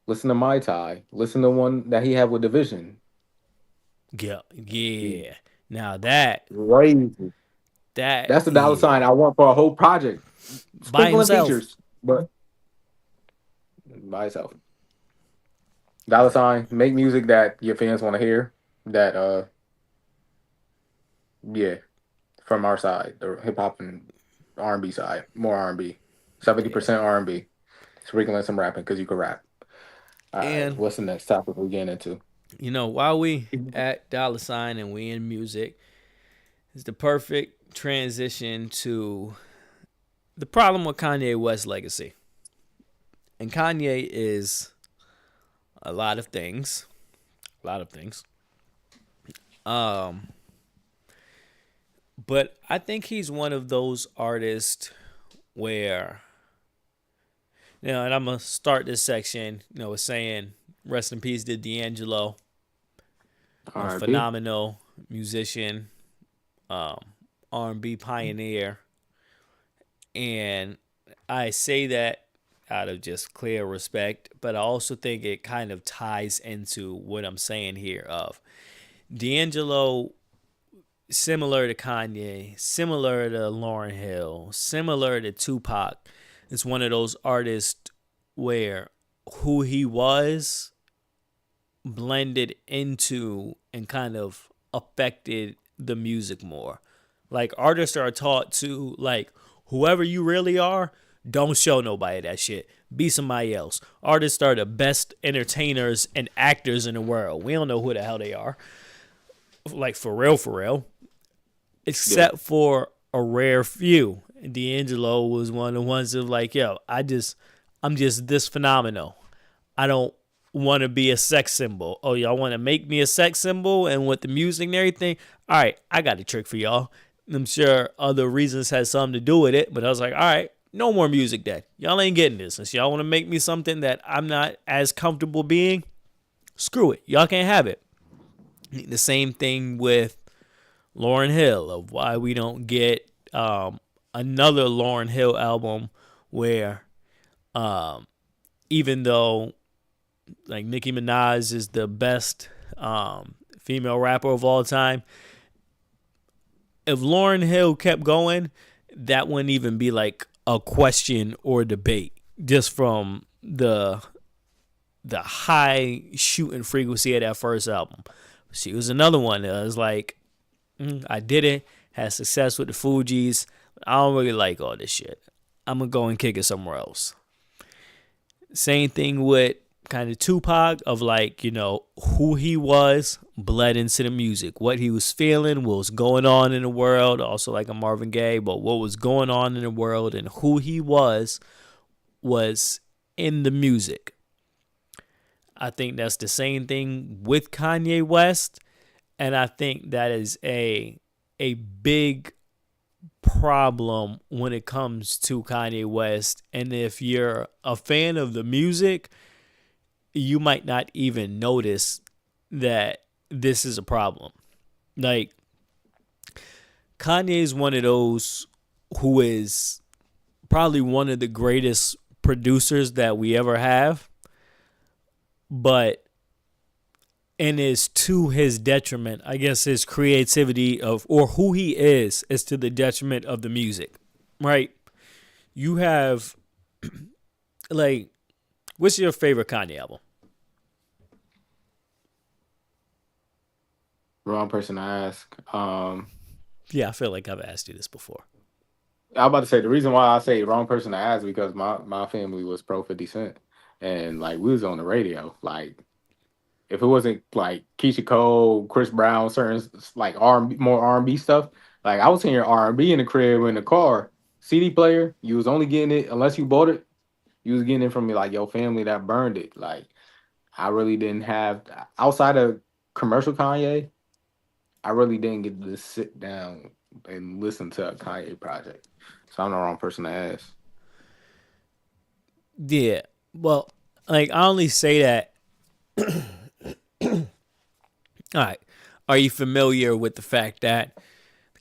listen to My Tai. Listen to one that he had with Division. Yeah. Now that Crazy. That's the dollar sign I want for a whole project. By Sprinkling himself. features, but by itself. Dollar sign, make music that your fans want to hear. That yeah, from our side, the hip hop and R&B side, more R&B, 70% R&B, sprinkling some rapping because you can rap. All right, And what's the next topic we're getting into? while we at dollar sign and we in music, is the perfect transition to the problem with Kanye West's legacy. And Kanye is a lot of things. But I think he's one of those artists where, and I'm going to start this section, with saying rest in peace to D'Angelo, a R.I.P. phenomenal musician, R&B pioneer. And I say that out of just clear respect, but I also think it kind of ties into what I'm saying here of D'Angelo, similar to Kanye, similar to Lauryn Hill, similar to Tupac, is one of those artists where who he was blended into and kind of affected the music more. Like artists are taught to like whoever you really are, Don't show nobody that shit. Be somebody else. Artists are the best entertainers and actors in the world. We don't know who the hell they are. Like, for real. Except for a rare few. D'Angelo was one of the ones that was like, yo, I'm just this phenomenal. I don't want to be a sex symbol. Oh, y'all want to make me a sex symbol and with the music and everything? All right, I got a trick for y'all. I'm sure other reasons had something to do with it, but I was like, all right, no more music then. Y'all ain't getting this. Since y'all want to make me something that I'm not as comfortable being, screw it. Y'all can't have it. The same thing with Lauryn Hill, of why we don't get another Lauryn Hill album where even though like Nicki Minaj is the best female rapper of all time, if Lauryn Hill kept going, that wouldn't even be like a question or debate, just from the high shooting frequency of that first album. She was another one that was like, I did it, had success with the Fugees. I don't really like all this shit. I'm going to go and kick it somewhere else. Same thing with kind of Tupac, of like, you know, who he was bled into the music. What he was feeling, what was going on in the world, also like a Marvin Gaye, but what was going on in the world and who he was in the music. I think that's the same thing with Kanye West, and I think that is a big problem when it comes to Kanye West. And if you're a fan of the music, you might not even notice that this is a problem. Like, Kanye is one of those who is probably one of the greatest producers that we ever have, but and is to his detriment. I guess his creativity or who he is to the detriment of the music, right? You have, like, what's your favorite Kanye album? Wrong person to ask. Yeah, I feel like I've asked you this before. I'm about to say the reason why I say wrong person to ask because my family was pro 50 Cent, and like we was on the radio. Like, if it wasn't like Keisha Cole, Chris Brown, certain like R&B, more R&B stuff, like I was hearing R&B in the crib or in the car. CD player, you was only getting it unless you bought it. You was getting it from like your family that burned it. Like, I really didn't have, outside of commercial Kanye, I really didn't get to sit down and listen to a Kanye project. So I'm the wrong person to ask. Yeah, well, like, I only say that. All right. Are you familiar with the fact that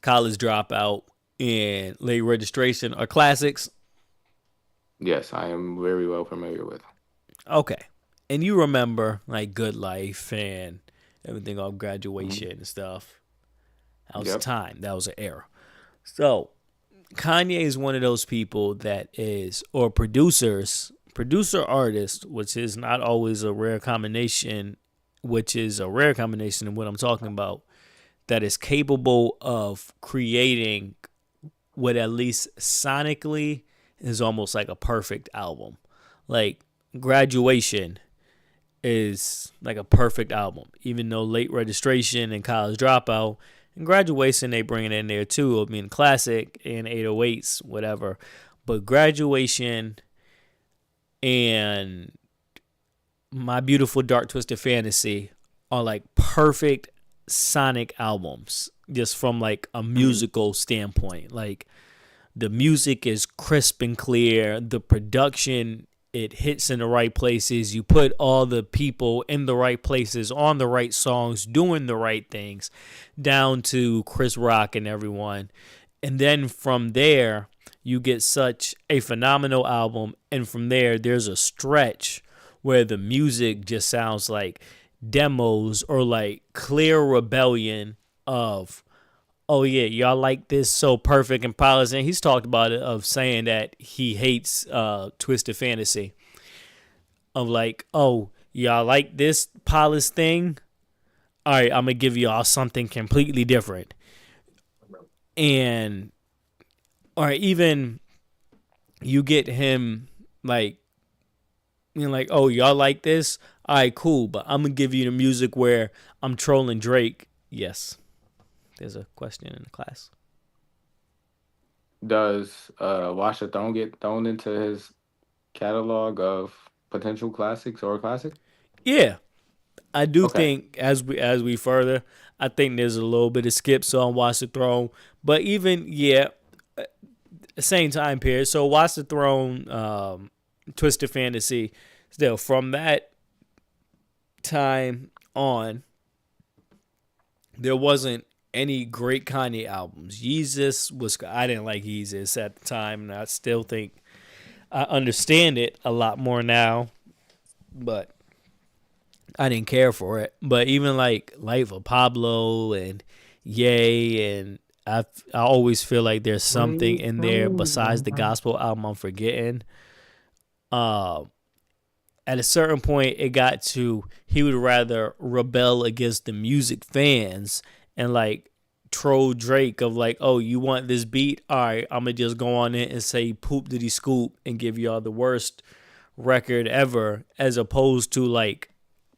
College Dropout and Late Registration are classics? Yes, I am very well familiar with. Okay. And you remember, like, Good Life and everything on Graduation and stuff. That was a time. That was an era. So, Kanye is one of those people that is, or producer artist, which is not always a rare combination, which is a rare combination of what I'm talking about, that is capable of creating what at least sonically is almost like a perfect album. Like, Graduation is like a perfect album, even though Late Registration and College Dropout and Graduation, they bring it in there too, of being classic and 808s, whatever. But Graduation and My Beautiful Dark Twisted Fantasy are like perfect sonic albums, just from like a musical standpoint. Like, the music is crisp and clear, the production, it hits in the right places, you put all the people in the right places, on the right songs, doing the right things, down to Chris Rock and everyone. And then from there, you get such a phenomenal album, and from there, there's a stretch where the music just sounds like demos or like clear rebellion of, oh yeah, y'all like this so perfect and polished. And he's talked about it, of saying that he hates Twisted Fantasy. Of like, oh, y'all like this polished thing? All right, I'm going to give y'all something completely different. And, or even you get him like, like, oh, y'all like this? All right, cool. But I'm gonna give you the music where I'm trolling Drake. Yes, there's a question in the class. Does Watch the Throne get thrown into his catalog of potential classics or classic? Yeah, I do Okay. think as we further, I think there's a little bit of skips on Watch the Throne, but even yeah, same time period. So Watch the Throne, Twisted Fantasy, still from that time on, there wasn't any great Kanye albums. Yeezus was I didn't like Yeezus at the time, and I still think I understand it a lot more now, but I didn't care for it. But even like Life of Pablo and Yay, and I always feel like there's something in there besides the gospel album I'm forgetting. Uh, at a certain point, it got to he would rather rebel against the music fans and like troll Drake of like, oh, you want this beat? All right, I'm gonna just go on it and say poop diddy scoop and give y'all the worst record ever, as opposed to like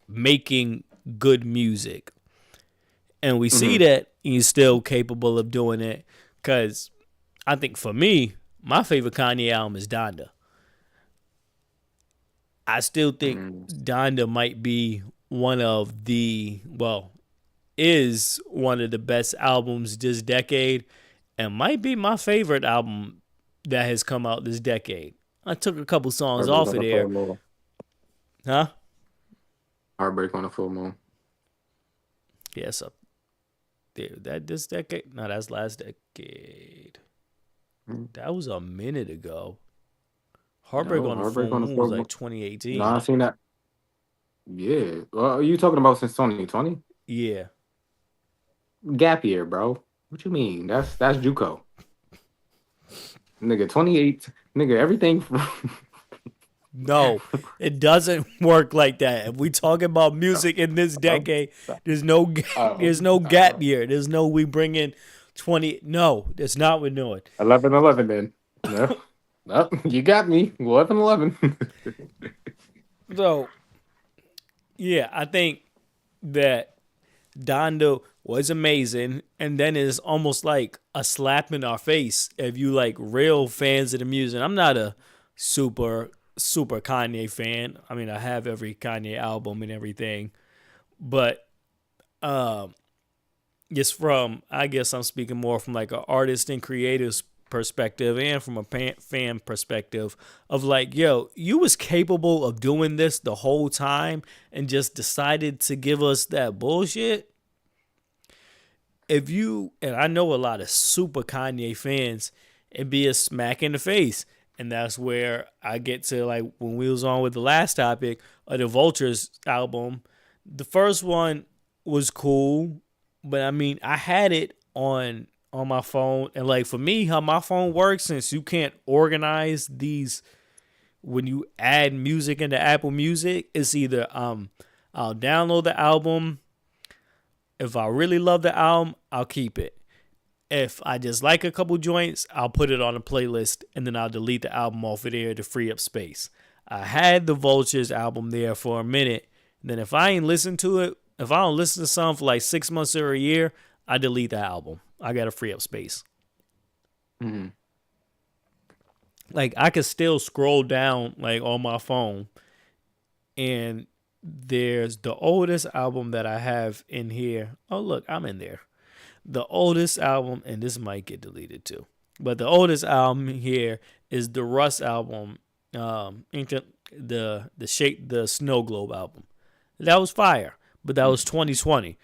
making good music. And we see Hmm. that he's still capable of doing it. Cause I think for me, my favorite Kanye album is Donda. I still think Donda might be one of the is one of the best albums this decade, and might be my favorite album that has come out this decade. I took a couple songs Heartbreak off on of the full there, moon. huh? Heartbreak on the full moon. Yeah, so that this decade? No, that's last decade. That was a minute ago. Heartbreak No, on the Full Heartbreak on the Moon was full moon. like No, 2018. I seen that. Yeah. Well, are you talking about since 2020? Yeah. Gap year, bro. What you mean? That's JUCO. Nigga, 28. Nigga, everything. No, it doesn't work like that. If we talk about music in this Oh, decade, there's no oh, there's no gap oh. year. There's no we bring in 20. No, that's not what we're doing. 11-11 then. No. No, you got me. 11-11. So yeah, I think that Donda was amazing, and then it's almost like a slap in our face if you like real fans of the music. I'm not a super Kanye fan. I mean, I have every Kanye album and everything, but um, just from I guess I'm speaking more from like an artist and creator's perspective and from a fan perspective of like, yo, you was capable of doing this the whole time and just decided to give us that bullshit. If you, and I know a lot of super Kanye fans, it'd be a smack in the face. And that's where I get to like when we was on with the last topic of the Vultures album. The first one was cool, but I mean I had it on my phone, and like for me, how my phone works, since you can't organize these when you add music into Apple Music, it's either I'll download the album. If I really love the album, I'll keep it. If I just like a couple joints, I'll put it on a playlist and then I'll delete the album off of there to free up space. I had the Vultures album there for a minute. And then if I ain't listen to it, if I don't listen to something for like 6 months or a year, I delete the album. I gotta free up space. Mhm. Like I could still scroll down like on my phone, and there's the oldest album that I have in here. Oh look, I'm in there. The oldest album, and this might get deleted too, but the oldest album here is the Russ album, the Snow Globe album. That was fire, but that was 2020.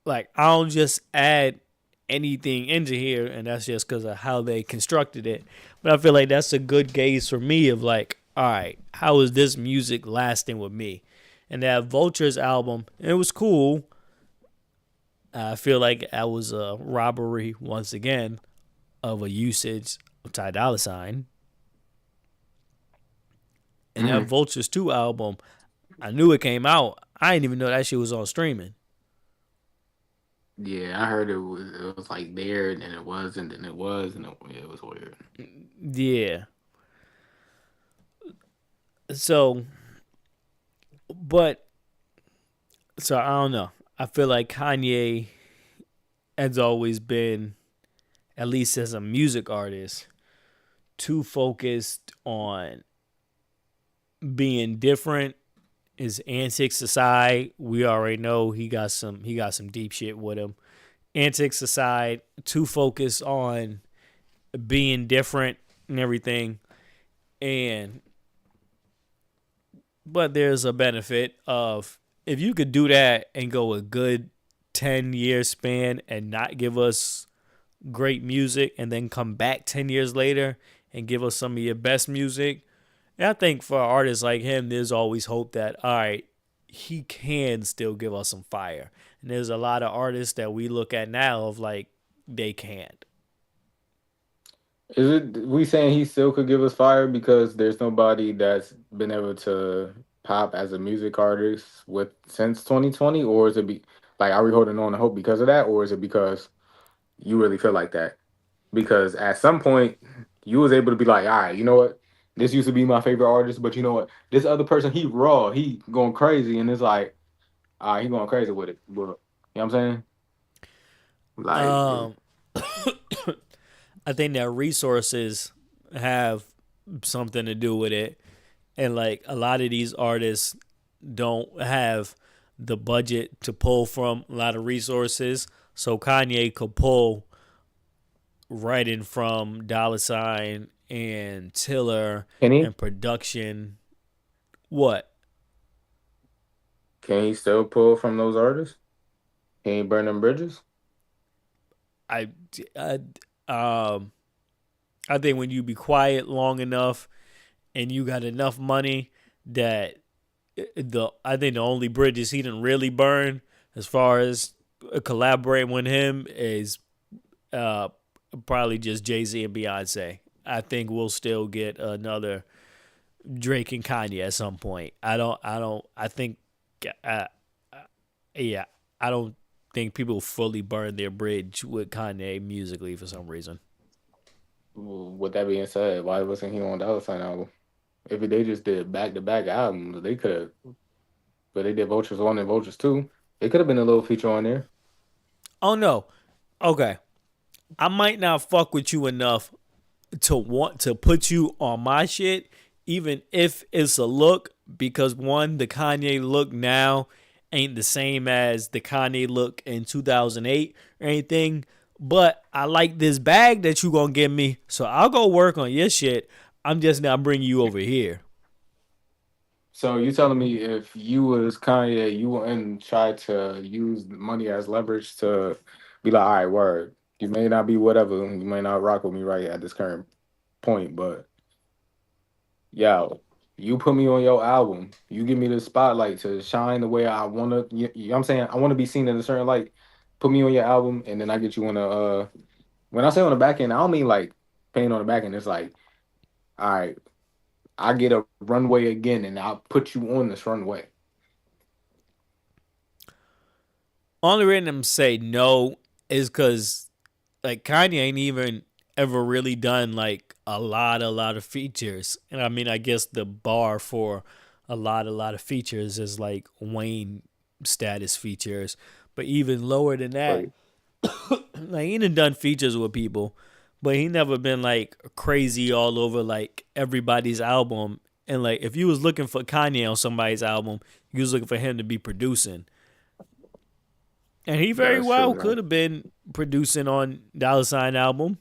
Like I don't just add anything into here, and that's just because of how they constructed it. But I feel like that's a good gauge for me of like, all right, how is this music lasting with me? And that Vultures album, it was cool. I feel like that was a robbery once again of a usage of Ty Dolla Sign. And that Mhm. Vultures 2 album, I knew it came out. I didn't even know that shit was on streaming. Yeah, I heard it was like there, and then it was, and then it was, and it was weird. Yeah. So, but so I don't know. I feel like Kanye has always been, at least as a music artist, too focused on being different. His antics aside, we already know he got some deep shit with him. Antics aside, too focused on being different and everything. And but there's a benefit of if you could do that and go a good 10-year span and not give us great music and then come back 10 years later and give us some of your best music. And I think for artists like him, there's always hope that, all right, he can still give us some fire. And there's a lot of artists that we look at now of like, they can't. Is it we saying he still could give us fire because there's nobody that's been able to pop as a music artist with since 2020, or is it be like are we holding on to hope because of that, or is it because you really feel like that? Because at some point you was able to be like, all right, you know what? This used to be my favorite artist, but you know what? This other person, he raw, he going crazy, and it's like, all right, he going crazy with it. But you know what I'm saying? Like, Um, I think that resources have something to do with it. And like a lot of these artists don't have the budget to pull from a lot of resources. So Kanye could pull writing from Dollar Sign and Tiller can he? and production. What? Can he still pull from those artists? Can he burn them bridges? I, I um I think when you be quiet long enough and you got enough money that I think the only bridges he didn't really burn as far as collaborating with him is uh probably just Jay-Z and Beyonce. I think we'll still get another Drake and Kanye at some point. I think uh, yeah, I don't think people fully burn their bridge with Kanye musically for some reason. With that being said, why wasn't he on the other side album? If they just did back to back albums, they could have. But they did Vultures 1 and Vultures 2. It could have been a little feature on there. Oh no. Okay. I might not fuck with you enough to want to put you on my shit, even if it's a look, because one, the Kanye look now ain't the same as the Kanye look in 2008 or anything. But I like this bag that you gonna give me, so I'll go work on your shit. I'm just not bringing you over here. So you telling me if you was Kanye, you wouldn't try to use money as leverage to be like, all right, word. You may not be whatever, you may not rock with me right at this current point, but yo, you put me on your album. You give me the spotlight to shine the way I wanna. You know what I'm saying? I want to be seen in a certain light. Put me on your album, and then I get you on the. When I say on the back end, I don't mean like paying on the back end. It's like, all right, I get a runway again, and I'll put you on this runway. Only reason I'm say no is because like Kanye ain't even ever really done like a lot of features. And I mean, I guess the bar for a lot of features is like Wayne status features. But even lower than that, Right. like he done features with people, but he never been like crazy all over like everybody's album. And like if you was looking for Kanye on somebody's album, you was looking for him to be producing. And he very That's well true, could though. have been producing on Dollar Sign album.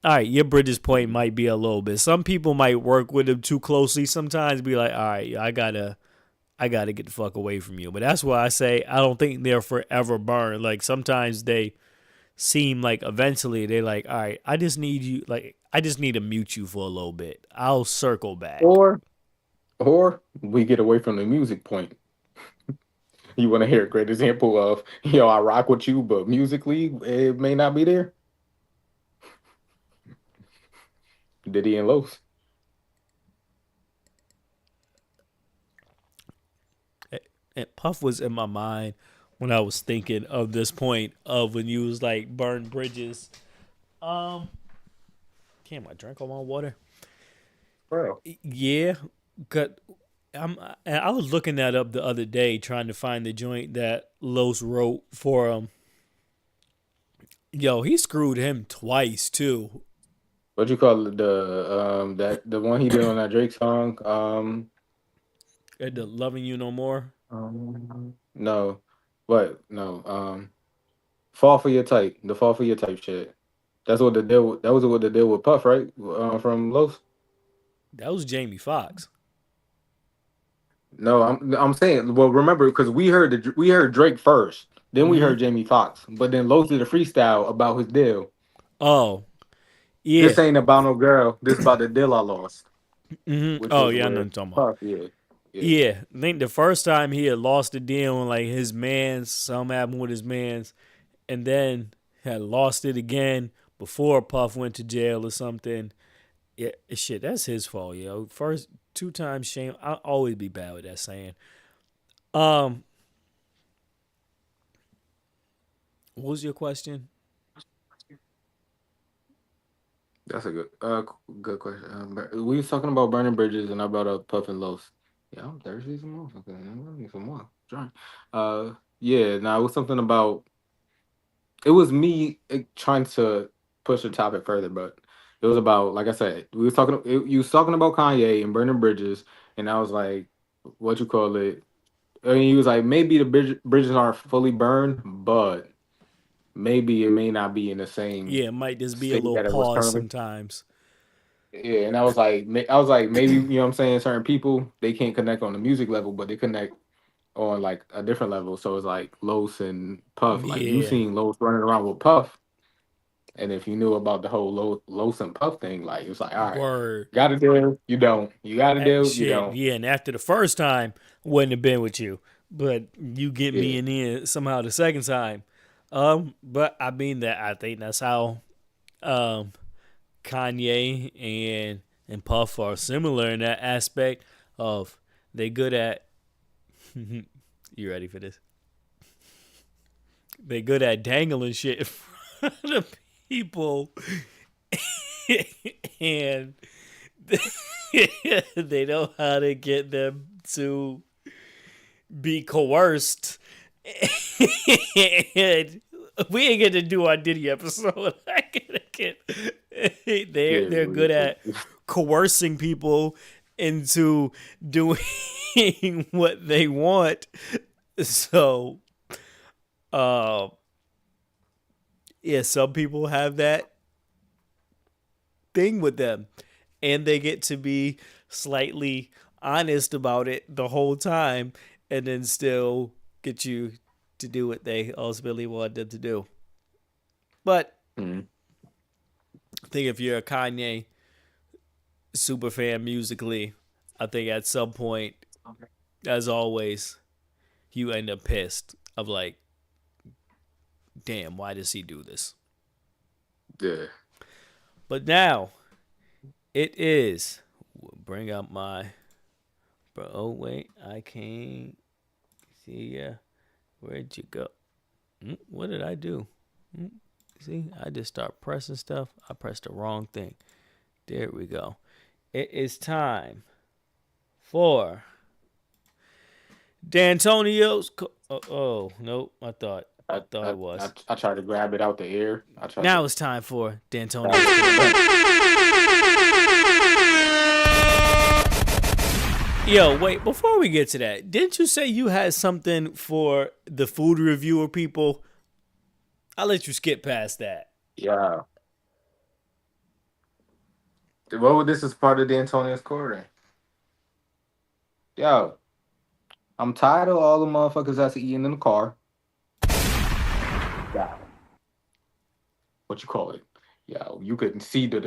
All right, your Bridges point might be a little bit. Some people might work with him too closely. Sometimes be like, all right, I gotta get the fuck away from you. But that's why I say I don't think they're forever burned. Like sometimes they seem like eventually they're like, all right, I just need you. Like I just need to mute you for a little bit. I'll circle back. Or we get away from the music point. You want to hear a great example of, I rock with you, but musically, it may not be there. Diddy and Los. And Puff was in my mind when I was thinking of this point of when you was like burn bridges. Um, can't I drink all my water? Bro. Yeah, Cut. I was looking that up the other day, trying to find the joint that Los wrote for him. Yo, he screwed him twice too. What you call it? The one he did on that Drake song. At the "Loving You No More." No, what? No. Fall for your type. The fall for your type shit. That's what the deal. That was what the deal with Puff, right? From Los. That was Jamie Foxx. No, I'm saying. Well, remember, because we heard Drake first, then we Hmm. heard Jamie Foxx, but then Los did a freestyle about his deal. Oh yeah. This ain't about no girl. This about the deal I lost, which Oh was yeah, I know what with you're talking about. Puff. Yeah, yeah, Yeah, I think the first time he had lost the deal and like his man's, something happened with his man's, and then had lost it again before Puff went to jail or something. Yeah, shit, that's his fault, yo. First two times shame. I'll always be bad with that saying. Um, what was your question? that's a good question. We was talking about burning bridges, and I brought up Puff and Los. Yeah, I'm thirsty some more. Okay, I need some more. Try. Yeah. Now it was something about. It was me trying to push the topic further, but it was about, like I said, we was talking. You was talking about Kanye and burning bridges, and I was like, what you call it? And he was like, maybe the bridges aren't fully burned, but maybe it may not be in the same Yeah, it might just be a state little that it was pause currently. sometimes. Yeah, and I was like, maybe you know what I'm saying. Certain people they can't connect on the music level, but they connect on like a different level. So it's like Los and Puff. Like you Yeah, seen Los running around with Puff, and if you knew about the whole Los and Puff thing, like it was like, all right, word. got to do, you don't, you got to do, you Shit, don't. yeah, and after the first time, wouldn't have been with you, but you get me Yeah, in there somehow the second time. But I mean that I think that's how um Kanye and Puff are similar in that aspect of they good at. You ready for this? They good at dangling shit in front of people, and they know how to get them to be coerced. And we ain't get to do our Diddy episode. I gotta get. yeah. They're good at coercing people into doing what they want. So, uh, yeah, some people have that thing with them, and they get to be slightly honest about it the whole time, and then still get you to do what they ultimately want them to do. But Mhm. I think if you're a Kanye super fan musically, I think at some point, as always, you end up pissed of like, damn, why does he do this? Yeah. But now it is. Bring up my. Bro, oh wait, I can't see ya. Where'd you go? What did I do? See, I just start pressing stuff. I pressed the wrong thing. There we go. It is time for D'Antonio's. Oh nope. I thought it was. I tried to grab it out the air. I tried Now to. it's time for Grab D'Antonio's. Yo, wait, before we get to that, didn't you say you had something for the food reviewer people? I'll let you skip past that. Yeah. Well, this is part of the Antonio's quarter. Yo, I'm tired of all the motherfuckers that's eating in the car. Yeah. What you call it? Yo, you couldn't see the.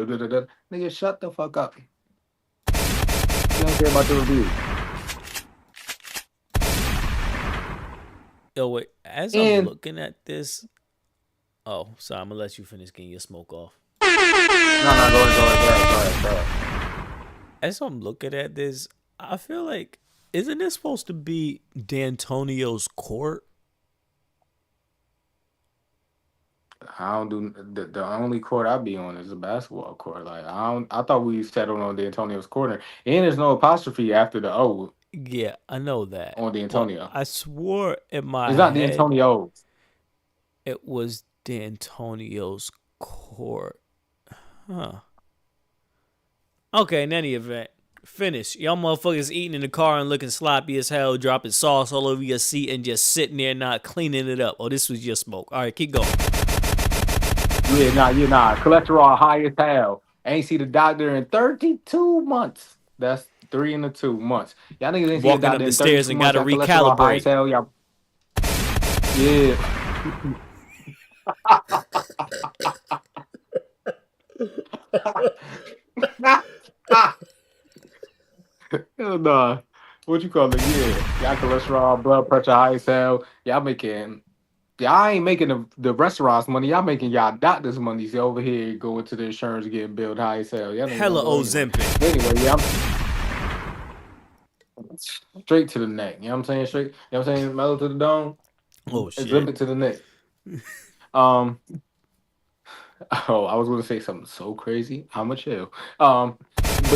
Nigga, shut the fuck up. You don't care about the review. Yo, wait, as I'm And looking at this. Oh, sorry, I'm gonna let you finish getting your smoke off. no, go ahead. As I'm looking at this, I feel like, isn't this supposed to be D'Antonio's court? I don't do the only court I be on is a basketball court. Like I don't. I thought we settled on D'Antonio's corner, and there's no apostrophe after the O Yeah, I know that. on But D'Antonio. I swore in my It's not head D'Antonio. it was D'Antonio's court. Huh. Okay, in any event, finish. Y'all motherfuckers eating in the car and looking sloppy as hell, dropping sauce all over your seat and just sitting there not cleaning it up. Oh, this was your smoke. All right, keep going. Yeah, nah. Cholesterol high as hell. Ain't see the doctor in 32 months. That's 3 in the 2 months. Y'all niggas ain't see the Walking up doctor the in stairs 32 and months. gotta Y'all cholesterol high as recalibrate. hell. Y'all. Yeah. Hell nah. What you call it? Yeah. Y'all cholesterol, blood pressure high as hell. Y'all ain't making the restaurants money. Y'all making y'all doctors money. So over here going to the insurance getting billed high as hell. Y'all niggas Hella don't go anywhere. Ozempic. But anyway, yeah, I'm straight to the neck. You know what I'm saying? Straight. You know what I'm saying? Mellow to the dome. Oh shit. Exhibit to the neck. Um. Oh, I was gonna say something so crazy. I'ma chill. But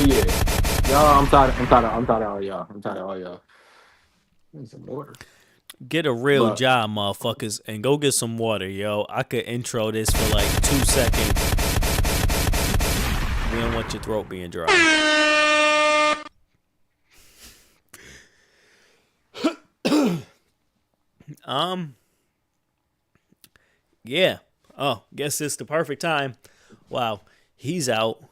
yeah, y'all. I'm tired of all y'all. I'm tired of all y'all. Need some water. Get a real But job, motherfuckers, and go get some water, yo. I could intro this for like 2 seconds. We don't want your throat being dry. Um, yeah. Oh, guess it's the perfect time. Wow, he's out,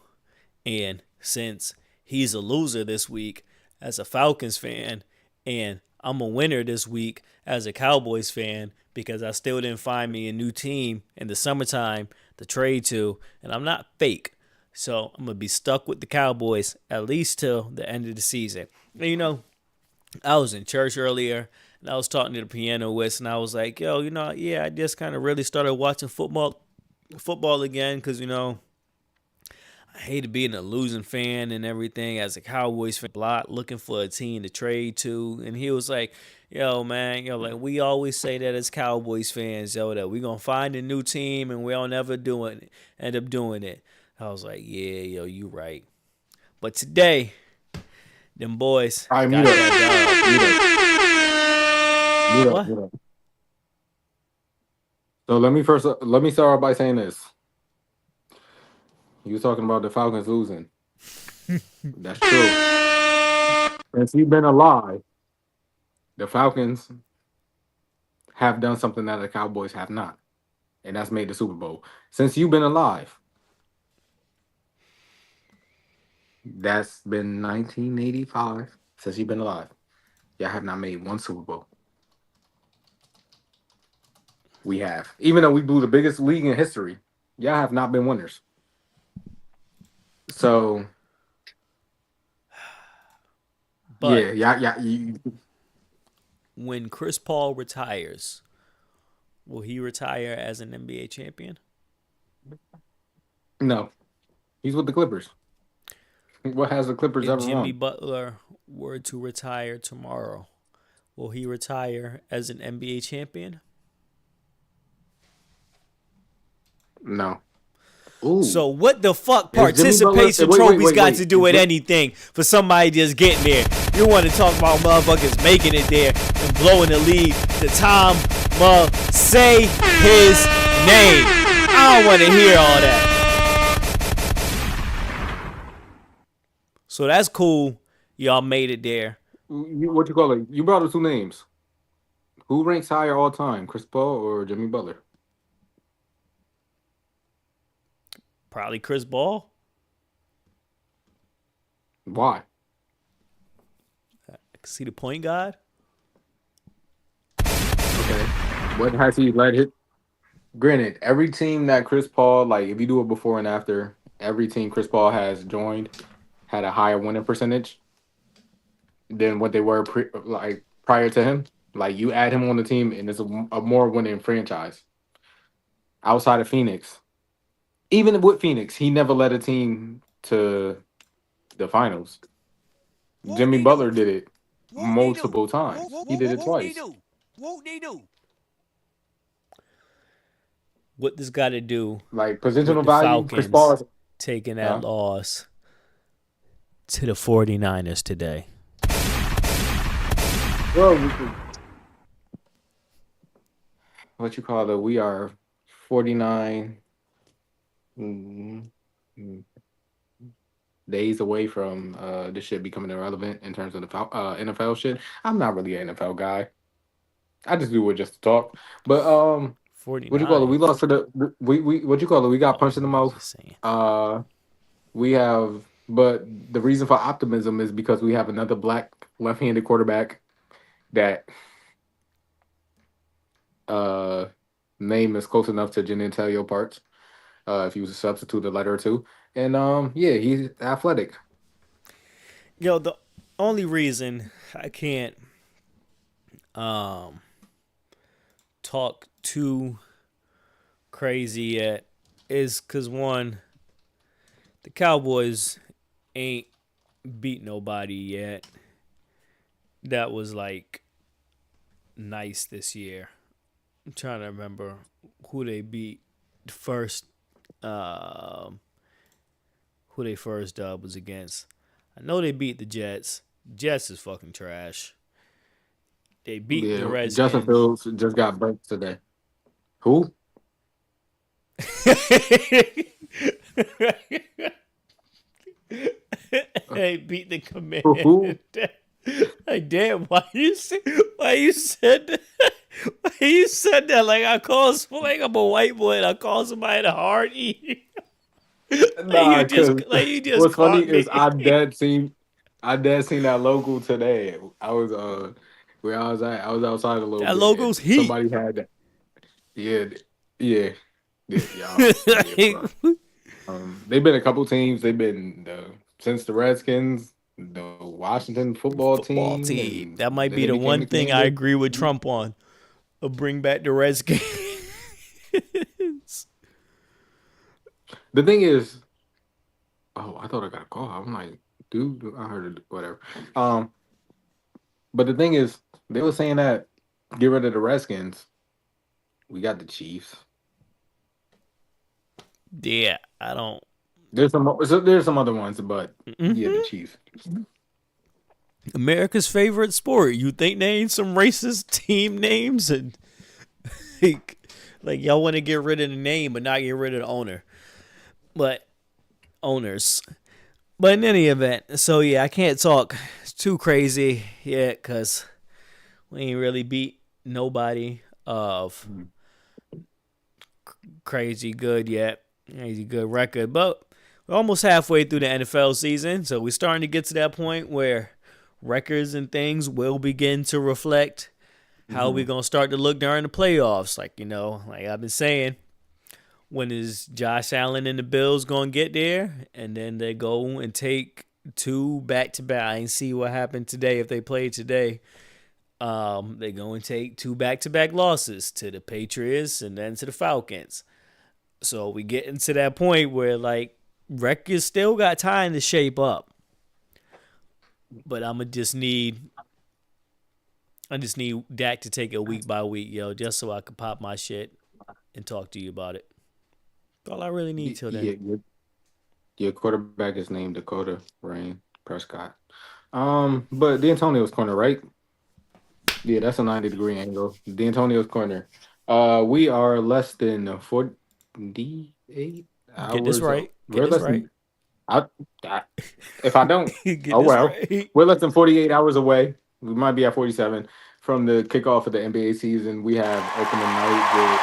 and since he's a loser this week as a Falcons fan, and I'm a winner this week as a Cowboys fan because I still didn't find me a new team in the summertime to trade to, and I'm not fake. So I'm gonna be stuck with the Cowboys at least till the end of the season. And I was in church earlier and I was talking to the pianist and I was like, yo, yeah, I just kind of really started watching football again because I hated being a losing fan and everything as a Cowboys fan, block looking for a team to trade to. And he was like, yo, man, like we always say that as Cowboys fans, that we gonna find a new team and we don't ever end up doing it. I was like, yeah, you right. But today, them boys all right, got mute up. that Mute dog. up. What? Mute up. So let me start off by saying this. You was talking about the Falcons losing. That's true. Since you've been alive, the Falcons have done something that the Cowboys have not, and that's made the Super Bowl. Since you've been alive, that's been 1985. Since you've been alive, y'all have not made one Super Bowl. We have, even though we blew the biggest league in history, y'all have not been winners. So But yeah. when Chris Paul retires, will he retire as an NBA champion? No, he's with the Clippers. What has the Clippers If ever Jimmy won? Butler were to retire tomorrow, will he retire as an NBA champion? No. Ooh, So what the fuck is Jimmy Butler? participation Wait, trophies got to do Is with anything for somebody just getting there? You want to talk about motherfuckers making it there and blowing the lead to Tom say his name. I don't want to hear all that. So that's cool. Y'all made it there. what you call it? You brought up two names. Who ranks higher all time, Chris Paul or Jimmy Butler? Probably Chris Paul. Why? I can see the point guard. Okay. What has he led hit? Granted, every team that Chris Paul, like if you do it before and after, every team Chris Paul has joined had a higher winning percentage than what they were prior to him. Like you add him on the team, and it's a more winning franchise. Outside of Phoenix, even with Phoenix, he never led a team to the finals. Jimmy Butler did it multiple times. He did it twice. what this got to do Like with positional the value, Chris Paul. Falcons taking that Uh, loss to the 49ers today? well, what you call it? We are 49 mm, mm, days away from this shit becoming irrelevant in terms of the NFL shit. I'm not really an NFL guy. I just do it just to talk. But what you call it? 49. We lost to the we what you call it? We got punched in the I'm mouth. just saying. We have, but the reason for optimism is because we have another black left-handed quarterback that uh name is close enough to genitalia parts. If you was to substitute a letter or two, and yeah, he's athletic. Yo, the only reason I can't um talk too crazy yet is because one, the Cowboys ain't beat nobody yet. That was like nice this year. I'm trying to remember who they beat first. Um, who they first dub was against. I know they beat the Jets. Jets is fucking trash. They beat the Yeah, Justin Redskins. Fields just got burnt today. Who? They beat the Commanders. Who? Like damn, why you said that? Why you said that? Like I call like I'm a white boy and I call somebody a hard E. Nah, because Like you just what's funny caught is me. I dad seen that logo today. I was where I was at. I was outside a little That bit, logo's and heat. somebody had that. Yeah, yeah, yeah, y'all. Yeah, bro. Like, They've been a couple teams. They've been since the Redskins, the Washington football football team, team. and That might then be they the became one the thing I Commanders. agree with Trump on. Bring back the Redskins. The thing is, oh, I thought I got a call. I'm like, dude, I heard it. Whatever. Um, but the thing is, they were saying that get rid of the Redskins. We got the Chiefs. Yeah, I don't. There's some other ones, but yeah, the hmm Chiefs. America's favorite sport. You think they ain't some racist team names and like, like y'all want to get rid of the name but not get rid of the owner, but owners. But in any event, so yeah, I can't talk too crazy yet because we ain't really beat nobody of crazy good yet. Crazy good record. But we're almost halfway through the NFL season, so we're starting to get to that point where records and things will begin to reflect how we Mhm. gonna start to look during the playoffs. Like, like I've been saying, when is Josh Allen and the Bills gonna get there? And then they go and take two back to back. I ain't see what happened today if they played today. They go and take two back to back losses to the Patriots and then to the Falcons. So we get into that point where like records still got time to shape up. But I just need Dak to take it week by week, yo, just so I can pop my shit and talk to you about it. That's all I really need till then. Yeah, your quarterback is named Dakota Rain Prescott. But D'Antonio's corner, right? Yeah, that's a 90-degree angle. D'Antonio's corner. We are less than 48 Get this hours. right. Get We're this less right. than. I, I, if I don't, Get oh this well. right. We're less than 48 hours away. We might be at 47 from the kickoff of the NBA season. We have opening night with.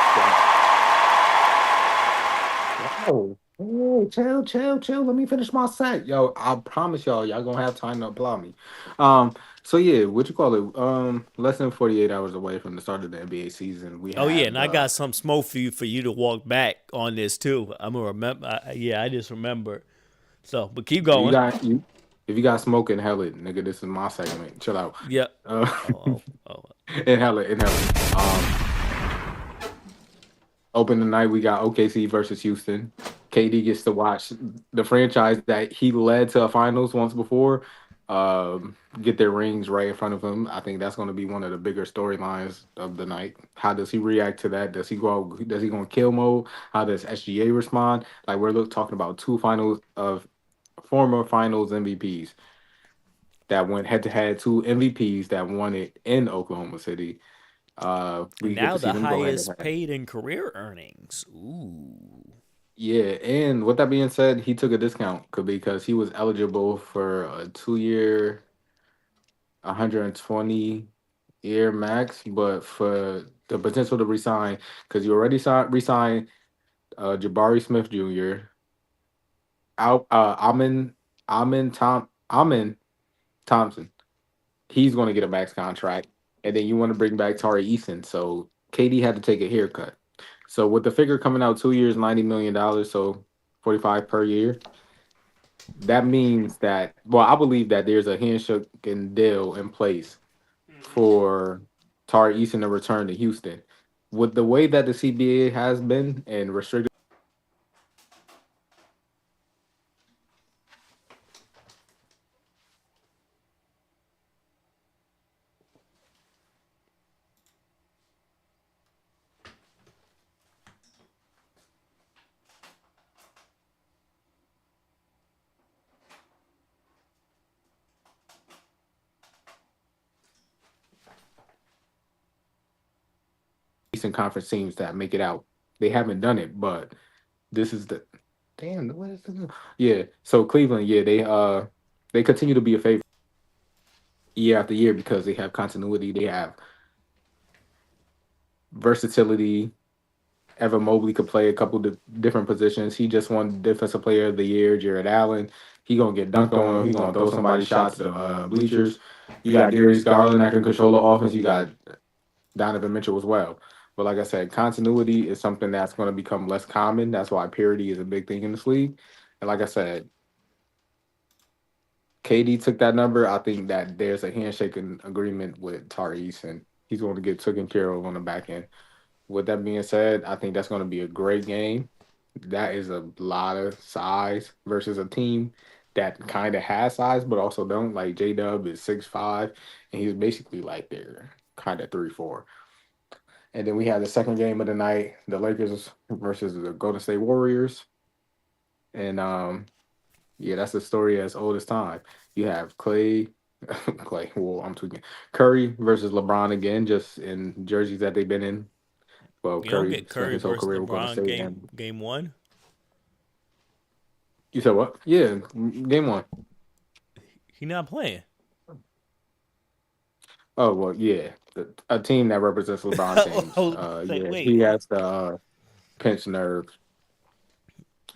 Oh, oh, chill. Let me finish my set. Yo, I promise y'all gonna have time to applaud me. So yeah, what you call it? Less than 48 hours away from the start of the NBA season. We Oh yeah, have and I got some smoke for you to walk back on this too. I'm gonna remember. I just remember. So, but keep you going. got you if you got smoke, inhale it, nigga. This is my segment. Chill out. Yep. Uh Oh, oh, oh. inhale it. Open tonight, we got OKC versus Houston. KD gets to watch the franchise that he led to a finals once before get their rings right in front of him. I think that's going to be one of the bigger storylines of the night. How does he react to that? Does he go? Does he go in kill mode? How does SGA respond? Like talking about two finals of former finals MVPs that went head to head, two MVPs that won it in Oklahoma City. And We get now to see the them go head to highest head. paid in career earnings. Ooh. Yeah, and with that being said, he took a discount because he was eligible for a 2 year, 120 year max, but for the potential to resign, because you already resigned Jabari Smith Jr., Amin Thompson. He's going to get a max contract, and then you want to bring back Tari Eason. So KD had to take a haircut. So with the figure coming out 2 years, $90 million, so 45 per year. That means that, well, I believe that there's a handshake and deal in place for Tari Eason to return to Houston. With the way that the CBA has been and restricted Eastern Conference teams that make it out, they haven't done it, but this is the damn. What is this? Yeah. So Cleveland, yeah, they continue to be a favorite year after year because they have continuity, they have versatility. Evan Mobley could play a couple of different positions. He just won Defensive Player of the Year. Jared Allen, he gonna get dunked on. He gonna throw somebody shots to the bleachers. You got Darius Garland that can control the offense. You got Donovan Mitchell as well. But like I said, continuity is something that's going to become less common. That's why parity is a big thing in this league. And like I said, KD took that number. I think that there's a handshaking agreement with Tyrese, and he's going to get taken care of on the back end. With that being said, I think that's going to be a great game. That is a lot of size versus a team that kind of has size but also don't. Like J Dub is 6'5", and he's basically like they're kind of 3'4". And then we had the second game of the night, the Lakers versus the Golden State Warriors. And yeah, that's a story as old as time. You have Clay, well, I'm tweaking. Curry versus LeBron again, just in jerseys that they've been in. Well, You don't Curry get spent Curry his whole versus career with Golden LeBron State. game And game one. you said what? Yeah, game one. He not playing. Oh well, yeah, a team that represents LeBron James. Say, Yeah, wait. he has the pinched nerve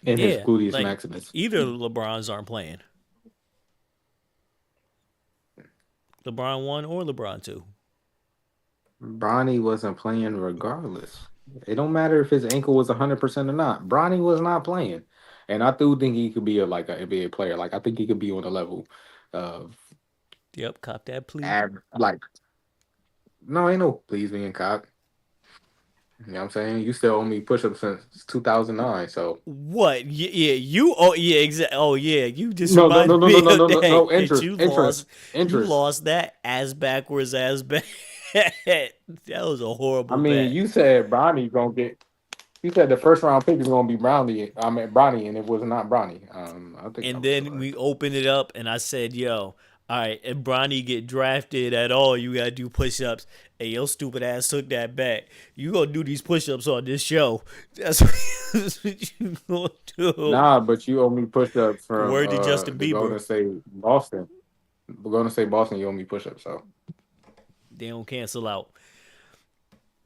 in his Yeah, gluteus like maximus. either LeBrons aren't playing. LeBron one or LeBron two. Bronny wasn't playing regardless. It don't matter if his ankle was 100% or not. Bronny was not playing, and I do think he could be like an NBA player. Like I think he could be on the level of Yep, cop that plea. like no, ain't no please being cop. You know what I'm saying? You still owe me push-ups since 2009. So What? Yeah, you. Oh, yeah, exactly. Oh, yeah, you just no, no, no, reminded no, no, me no, of no, no, that. no That interest, you interest, lost. You interest. lost that ass backwards, ass back. That was a I horrible mean, bet. you said Bronny gonna get. You said the first round pick is gonna be Brownie. I mean Bronny, and it was not Bronny. I think I And was then correct. we opened it up, and I said, "Yo, all right, if Bronny get drafted at all, you gotta do push-ups." Hey, your stupid ass took that back. You gonna do these push-ups on this show? That's what you gonna do. Nah, but you owe me push-ups from Word to Justin the Bieber. Golden State Boston. Golden State Boston, you owe me push-ups. So They don't cancel out.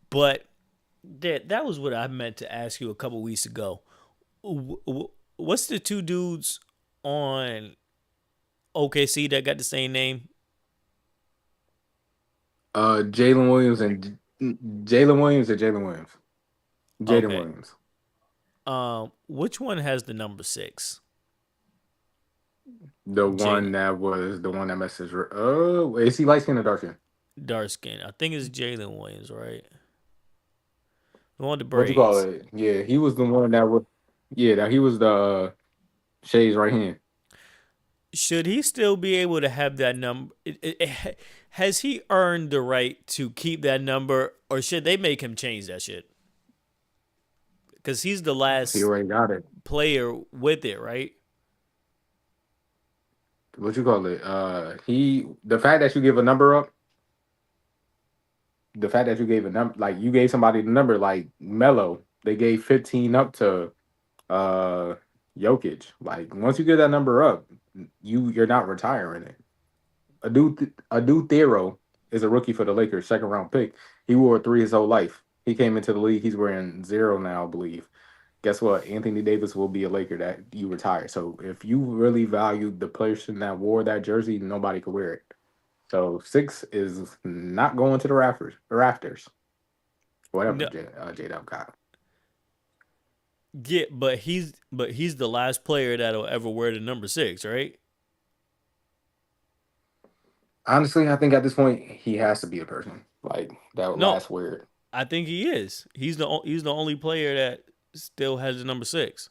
But that was what I meant to ask you a couple weeks ago. What's the two dudes on OKC that got the same name? Jalen Williams and Jalen Williams and Jalen Williams. Jaden Okay. Williams. Which one has the number 6? The Jalen. one that was the one that messaged. Oh, is he light skin or dark skin? Dark skin. I think it's Jalen Williams, right? The one with the What you call braids. it? Yeah, he was the one that was. Yeah, that he was the Shay's right hand. should he still be able to have that number? Has he earned the right to keep that number, or should they make him change that shit? Because he's the He last already got it. player with it, right? What you call it? The fact that you give a number up, the fact that you gave a number, like you gave somebody the number, like Melo, they gave 15 up to uh Jokic. Like once you get that number up, you're not retiring it. Adu Thero is a rookie for the Lakers, second round pick. He wore three his whole life. He came into the league. He's wearing zero now, I believe. Guess what? Anthony Davis will be a Laker that you retire. So if you really valued the person that wore that jersey, nobody could wear it. So 6 is not going to the rafters. Whatever No, J-Dub got. yeah, but he's the last player that'll ever wear the number 6, right? Honestly, I think at this point he has to be the person like that No, last weird. I think he is. He's the only player that still has the number 6.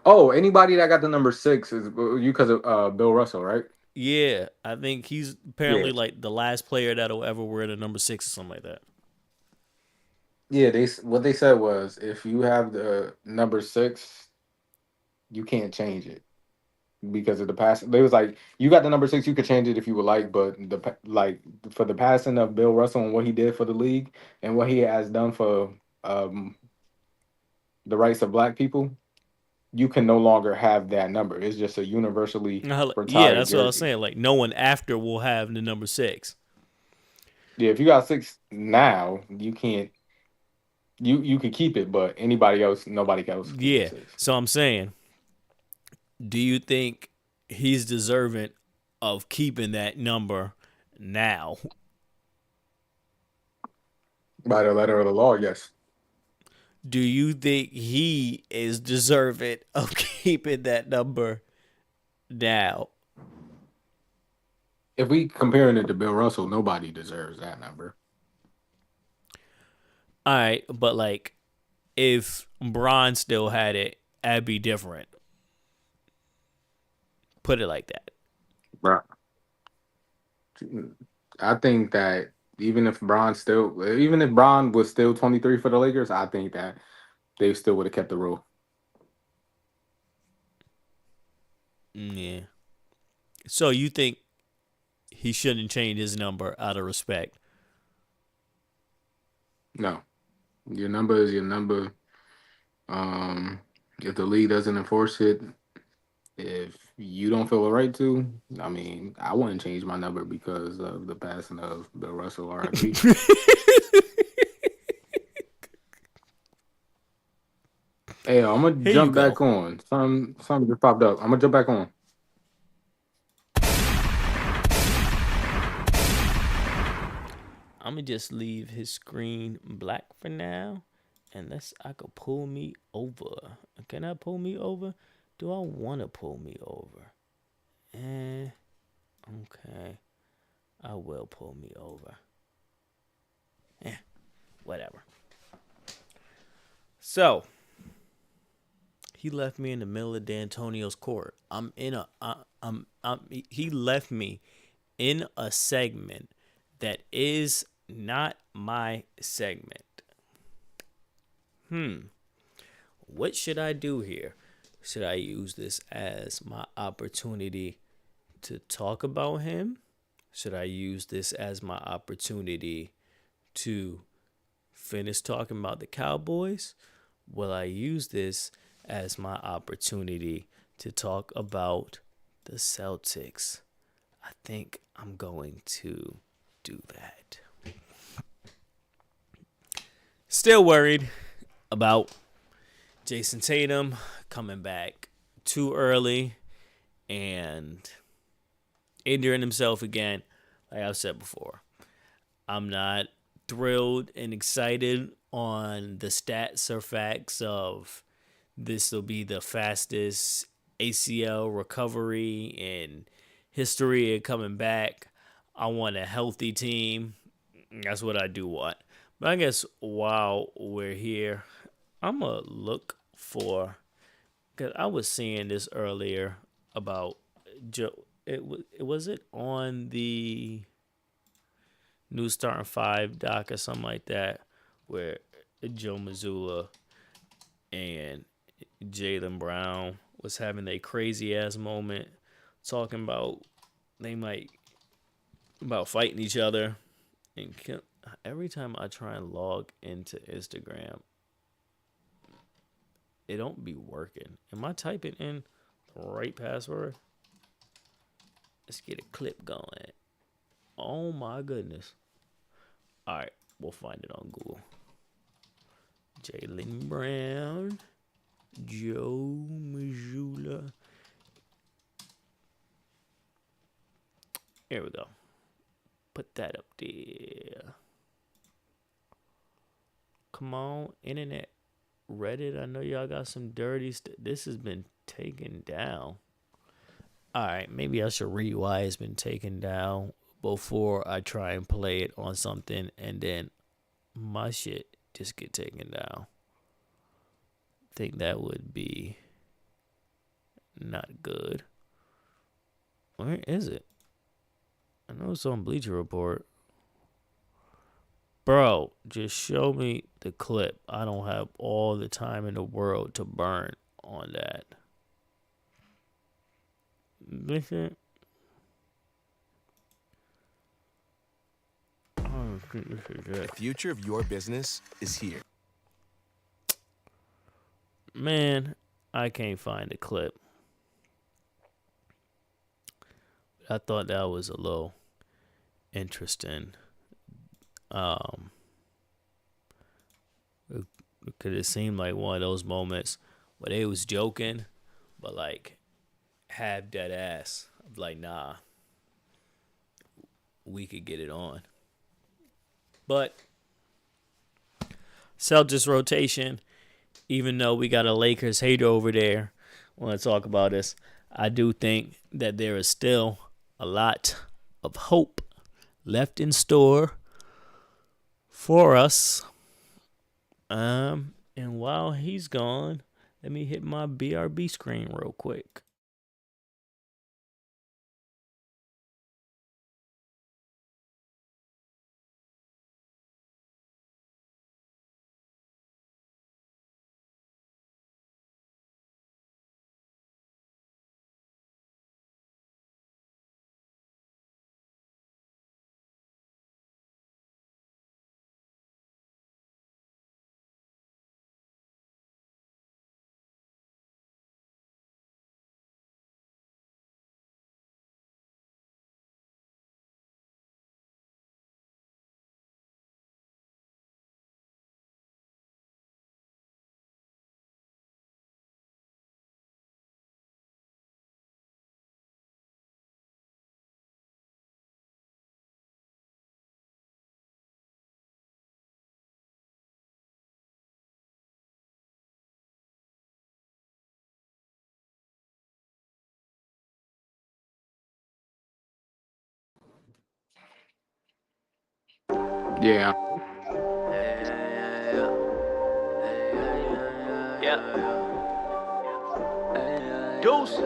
Oh, anybody that got the number 6 is you because of Bill Russell, right? Yeah, I think he's Yeah, apparently like the last player that'll ever wear the number 6 or something like that. yeah. What they said was if you have the number 6, you can't change it because of the pass. They was like you got the number 6, you could change it if you would like, but like for the passing of Bill Russell and what he did for the league and what he has done for um the rights of black people, you can no longer have that number. It's just a universally Yeah, retired that's what I was jersey. saying. Like no one after will have the number 6. Yeah, if you got 6 now, you can't. You could keep it, but nobody else can get Yeah, 6. so I'm saying, do you think he's deserving of keeping that number now? By the letter of the law, yes. Do you think he is deserving of keeping that number now? If we comparing it to Bill Russell, nobody deserves that number. All right, but like if Bron still had it, that'd be different. Put it like that. Bro, I think that even if Braun was still 23 for the Lakers, I think that they still would have kept the rule. Yeah. So you think he shouldn't change his number out of respect? No, your number is your number. Um, if the league doesn't enforce it, if you don't feel the right to, I mean, I wouldn't change my number because of the passing of Bill Russell, RIP. Hey, I'm gonna Here you jump go. back on. Something just popped up. I'm gonna jump back on. I'm gonna just leave his screen black for now, and I could pull me over. Can I pull me over? Do I want to pull me over? Okay. I will pull me over. Whatever. So he left me in the middle of D'Antonio's court. He left me in a segment that is not my segment. What should I do here? Should I use this as my opportunity to talk about him? Should I use this as my opportunity to finish talking about the Cowboys? Will I use this as my opportunity to talk about the Celtics? I think I'm going to do that. Still worried about Jason Tatum coming back too early and injuring himself again. Like I've said before, I'm not thrilled and excited on the stats or facts of this will be the fastest ACL recovery in history of coming back. I want a healthy team. That's what I do want. But I guess while we're here, I'm going to look for, because I was seeing this earlier about Joe. Was it on the New Starting Five doc or something like that, where Joe Mazzulla and Jalen Brown was having a crazy ass moment, talking about they might about fighting each other, and every time I try and log into Instagram, it don't be working. Am I typing in the right password? Let's get a clip going. Oh my goodness. All right, we'll find it on Google. Jalen Brown, Joe Mazzulla. Here we go. Put that up there. Come on, internet. Reddit, I know y'all got some dirty stuff. This has been taken down. All right, maybe I should read why it's been taken down before I try and play it on something and then my shit just get taken down. Think that would be not good. Where is it? I know it's on Bleacher Report. Bro, just show me the clip. I don't have all the time in the world to burn on that. Listen. The future of your business is here. Man, I can't find the clip. I thought that was a little interesting. Because it seemed like one of those moments where they was joking, but like have dead ass. Like, nah, we could get it on. But Celtics rotation, even though we got a Lakers hater over there, want to talk about this, I do think that there is still a lot of hope left in store for us. And while he's gone, let me hit my BRB screen real quick. Yeah. Deuce.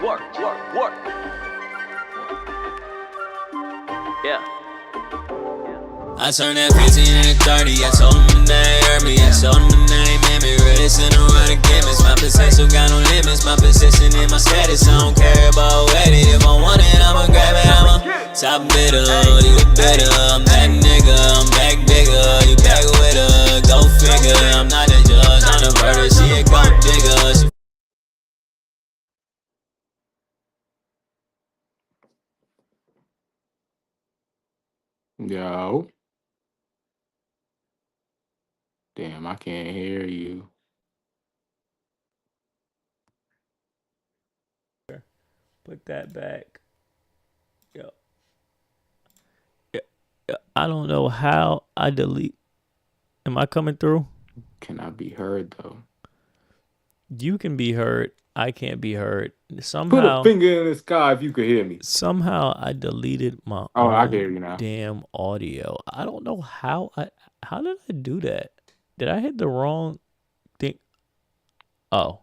Work. Yeah. I turned that 15 into 30, I told them they heard me, I showed them the name, and me really sent around the gimmicks. My potential got no limits, my position and my status, I don't care about waiting. If I want it, I'ma grab it, I'm a top bidder, you better. I'm that nigga, I'm back bigger, you back with her, go figure. I'm not the judge, I'm the verdict, she a gold digger. Yo. Damn, I can't hear you. Put that back. Yo. I don't know how I delete. Am I coming through? Can I be heard though? You can be heard. I can't be heard. Put a Somehow, finger in the sky if you could hear me. somehow I deleted my Oh, I can hear own you now. damn audio. I don't know how did I do that? Did I hit the wrong thing? Oh,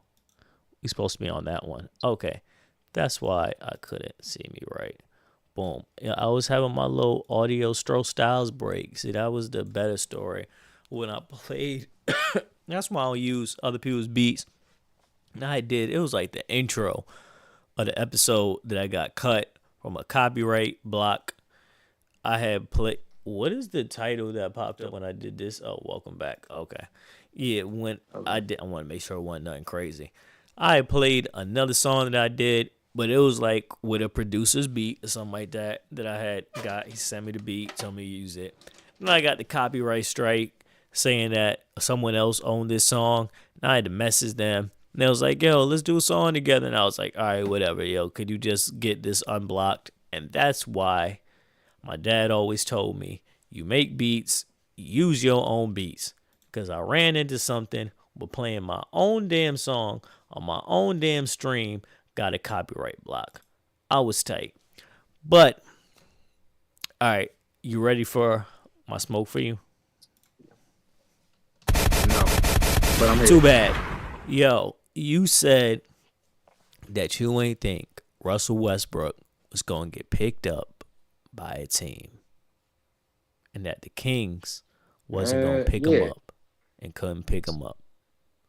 we supposed to be on that one. Okay. That's why I couldn't see me right. Boom. Yeah, I was having my little audio Stro Styles break. See, that was the better story. When I played, that's why I don't use other people's beats. And I did. It was like the intro of the episode that I got cut from a copyright block. I had played. What is the title that popped up when I did this? Oh, welcome back. Okay. Yeah, when I did, I want to make sure it wasn't nothing crazy. I had played another song that I did, but it was like with a producer's beat or something like that I had got. He sent me the beat, told me to use it. And I got the copyright strike saying that someone else owned this song. And I had to message them. And they was like, yo, let's do a song together. And I was like, all right, whatever, yo. Could you just get this unblocked? And that's why my dad always told me, you make beats, use your own beats. Because I ran into something with playing my own damn song on my own damn stream, got a copyright block. I was tight. But, all right, you ready for my smoke for you? No, but I'm here. Too bad. Yo, you said that you ain't think Russell Westbrook was going to get picked up by a team. And that the Kings wasn't going to pick him Yeah. up and couldn't pick him up.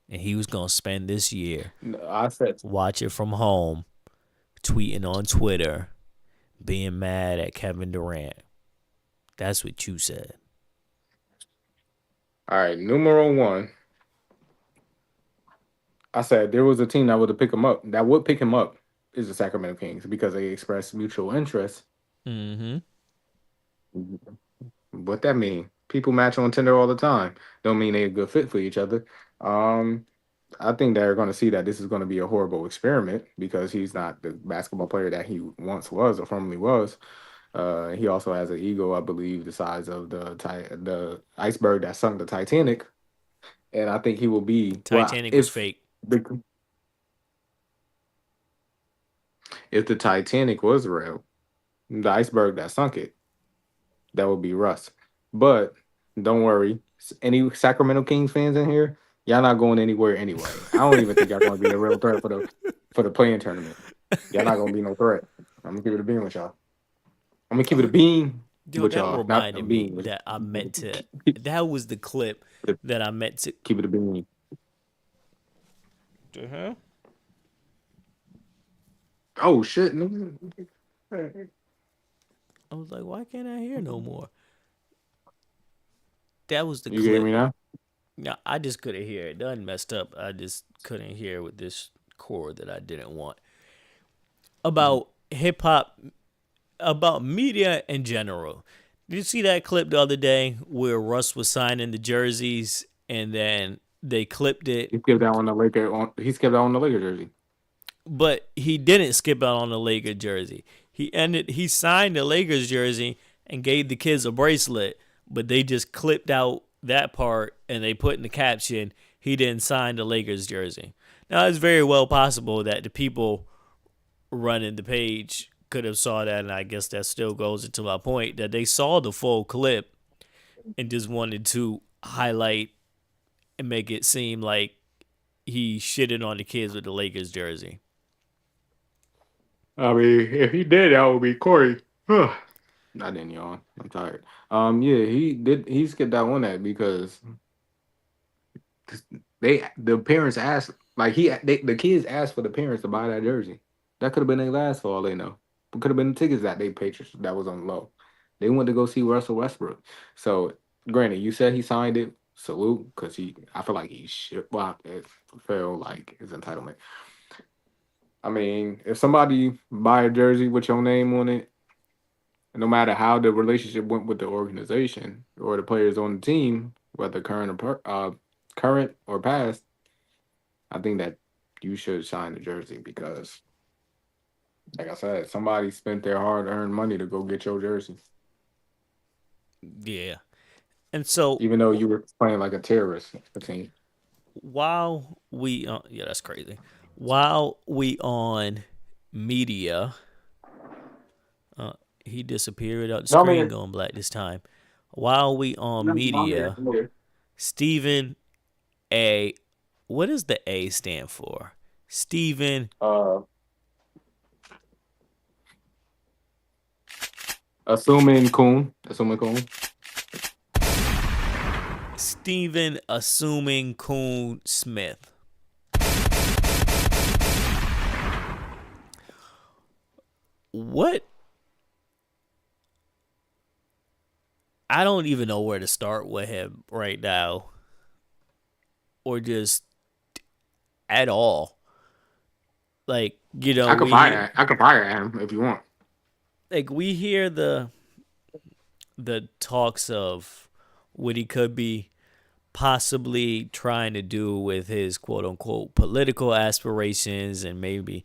And he was going to spend this year No, I said, watching from home, tweeting on Twitter, being mad at Kevin Durant. That's what you said. all right, numero one. I said there was a team that would pick him up. That would pick him up is the Sacramento Kings because they expressed mutual interest. Mm-hmm. What that mean? People match on Tinder all the time. Don't mean they're a good fit for each other. I think they're going to see that this is going to be a horrible experiment because he's not the basketball player that he once was or formerly was. He also has an ego, I believe, the size of the iceberg that sunk the Titanic, and I think he will be. Titanic was fake. The, if the Titanic was real, the iceberg that sunk it, that would be Russ. But don't worry, any Sacramento Kings fans in here, y'all not going anywhere anyway. I don't even think y'all going to be a real threat for the playing tournament. Y'all not going to be no threat. I'm gonna keep it a beam with y'all. I'm gonna keep it a beam Dude, with that y'all. Not a reminded me beam. that I meant to. That was the clip that I meant to. Keep it a beam. Uh-huh. Oh shit! I was like, why can't I hear no more? That was the You can hear me clip. now? Yeah, I just couldn't hear it. Done messed up. I just couldn't hear with this chord that I didn't want. About hip hop, about media in general. Did you see that clip the other day where Russ was signing the jerseys and then they clipped it, He skipped out on the Laker. He skipped out on the Laker jersey. but he didn't skip out on the Lakers jersey. He signed the Lakers jersey and gave the kids a bracelet, but they just clipped out that part and they put in the caption, he didn't sign the Lakers jersey. Now it's very well possible that the people running the page could have saw that, and I guess that still goes into my point that they saw the full clip and just wanted to highlight and make it seem like he shitted on the kids with the Lakers jersey. I mean, if he did, that would be Corey. I didn't yawn. I'm tired. Yeah, he did. He skipped out on that because the parents asked, like the kids asked for the parents to buy that jersey. That could have been their last for all they know. It could have been the tickets that they purchased that was on low. They went to go see Russell Westbrook. So, granted, you said he signed it. Salute, because I feel like he should. Well, it felt like his entitlement. I mean, if somebody buy a jersey with your name on it, no matter how the relationship went with the organization or the players on the team, whether current or past, I think that you should sign the jersey because, like I said, somebody spent their hard-earned money to go get your jersey, Yeah. And so even though you were playing like a terrorist team. while we, yeah, that's crazy. While we on media, he disappeared out the No, I screen mean, going black this time. While we on I'm here. media, Stephen A. What does the A stand for? Stephen Assuming Coon. Assuming Coon. Stephen Assuming Coon Smith. What? I don't even know where to start with him right now, or just at all. Like, you know, I could fire him if you want. we hear the talks of what he could be possibly trying to do with his quote unquote political aspirations and maybe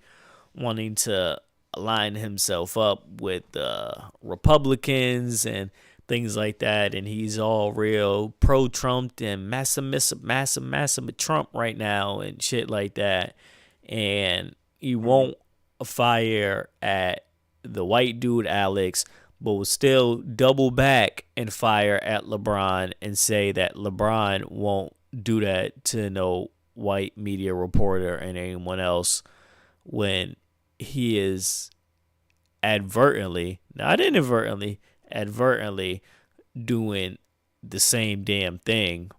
wanting to align himself up with Republicans and things like that. And he's all real pro Trump and massive Trump right now and shit like that. And he won't fire at the white dude, Alex, but will still double back and fire at LeBron and say that LeBron won't do that to no white media reporter and anyone else when he is advertently, not inadvertently, advertently doing the same damn thing.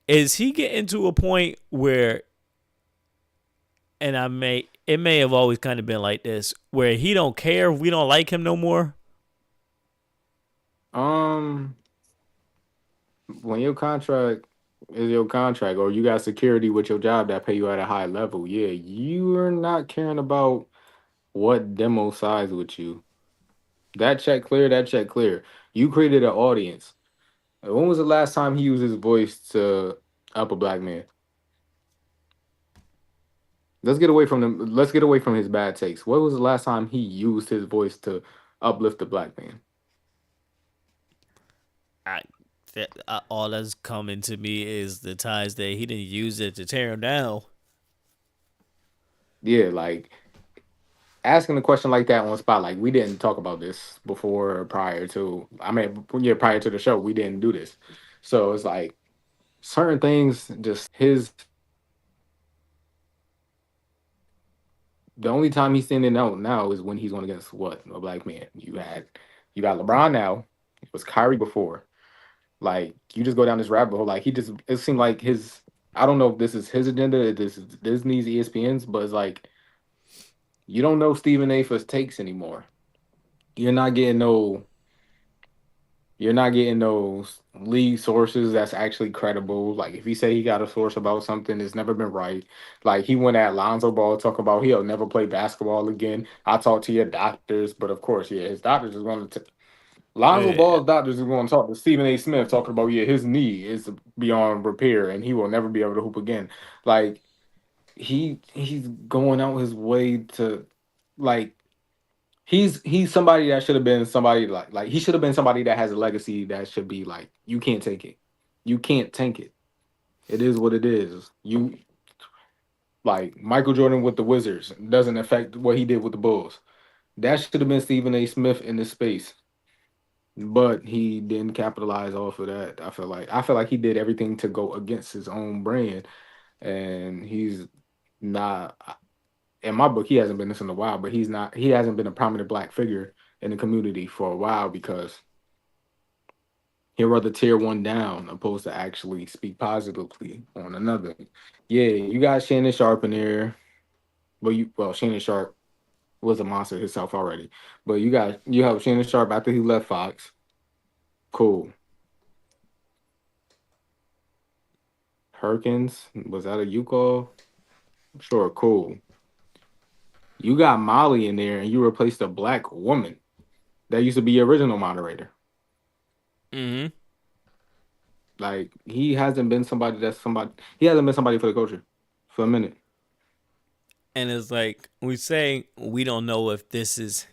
Is he getting to a point where, and it may have always kind of been like this, where he don't care if we don't like him no more? When your contract is your contract, or you got security with your job that pay you at a high level, yeah, you are not caring about what demo size with you. That check clear, that check clear. You created an audience. When was the last time he used his voice to up a black man? Let's get away from them. Let's get away from his bad takes. When was the last time he used his voice to uplift a black man? All that's coming to me is the times that he didn't use it to tear him down. Yeah, like asking a question like that on spot, like we didn't talk about this before or prior to. I mean, yeah, prior to the show, we didn't do this. So it's like certain things, just his. The only time he's standing out now is when he's going against what, a black man. You got LeBron now. It was Kyrie before. Like you just go down this rabbit hole. Like it seemed like his. I don't know if this is his agenda, if this is Disney's, ESPN's, but it's like you don't know Stephen A. for his takes anymore. You're not getting no. You're not getting those lead sources that's actually credible. Like if he say he got a source about something, it's never been right. Like he went at Lonzo Ball talk about he'll never play basketball again. I talked to your doctors, but of course, yeah, his doctors is going to. Lonzo Yeah. Ball's doctors are going to talk to Stephen A. Smith talking about yeah, his knee is beyond repair and he will never be able to hoop again. Like he's going out his way to like he's somebody that should have been somebody like he should have been somebody that has a legacy that should be like you can't take it. You can't tank it. It is what it is. You like Michael Jordan with the Wizards doesn't affect what he did with the Bulls. That should have been Stephen A. Smith in this space. But he didn't capitalize off of that. I feel like he did everything to go against his own brand. And he's not in my book, he hasn't been this in a while, but he hasn't been a prominent black figure in the community for a while because he'd rather tear one down opposed to actually speak positively on another. Yeah, you got Shannon Sharp in there. Shannon Sharp was a monster himself already. But you have Shannon Sharp after he left Fox. Cool. Perkins, was that a you call? Sure, cool. You got Molly in there and you replaced a black woman that used to be your original moderator. Mm-hmm. Like he hasn't been somebody he hasn't been somebody for the culture for a minute. And it's like we say we don't know if this is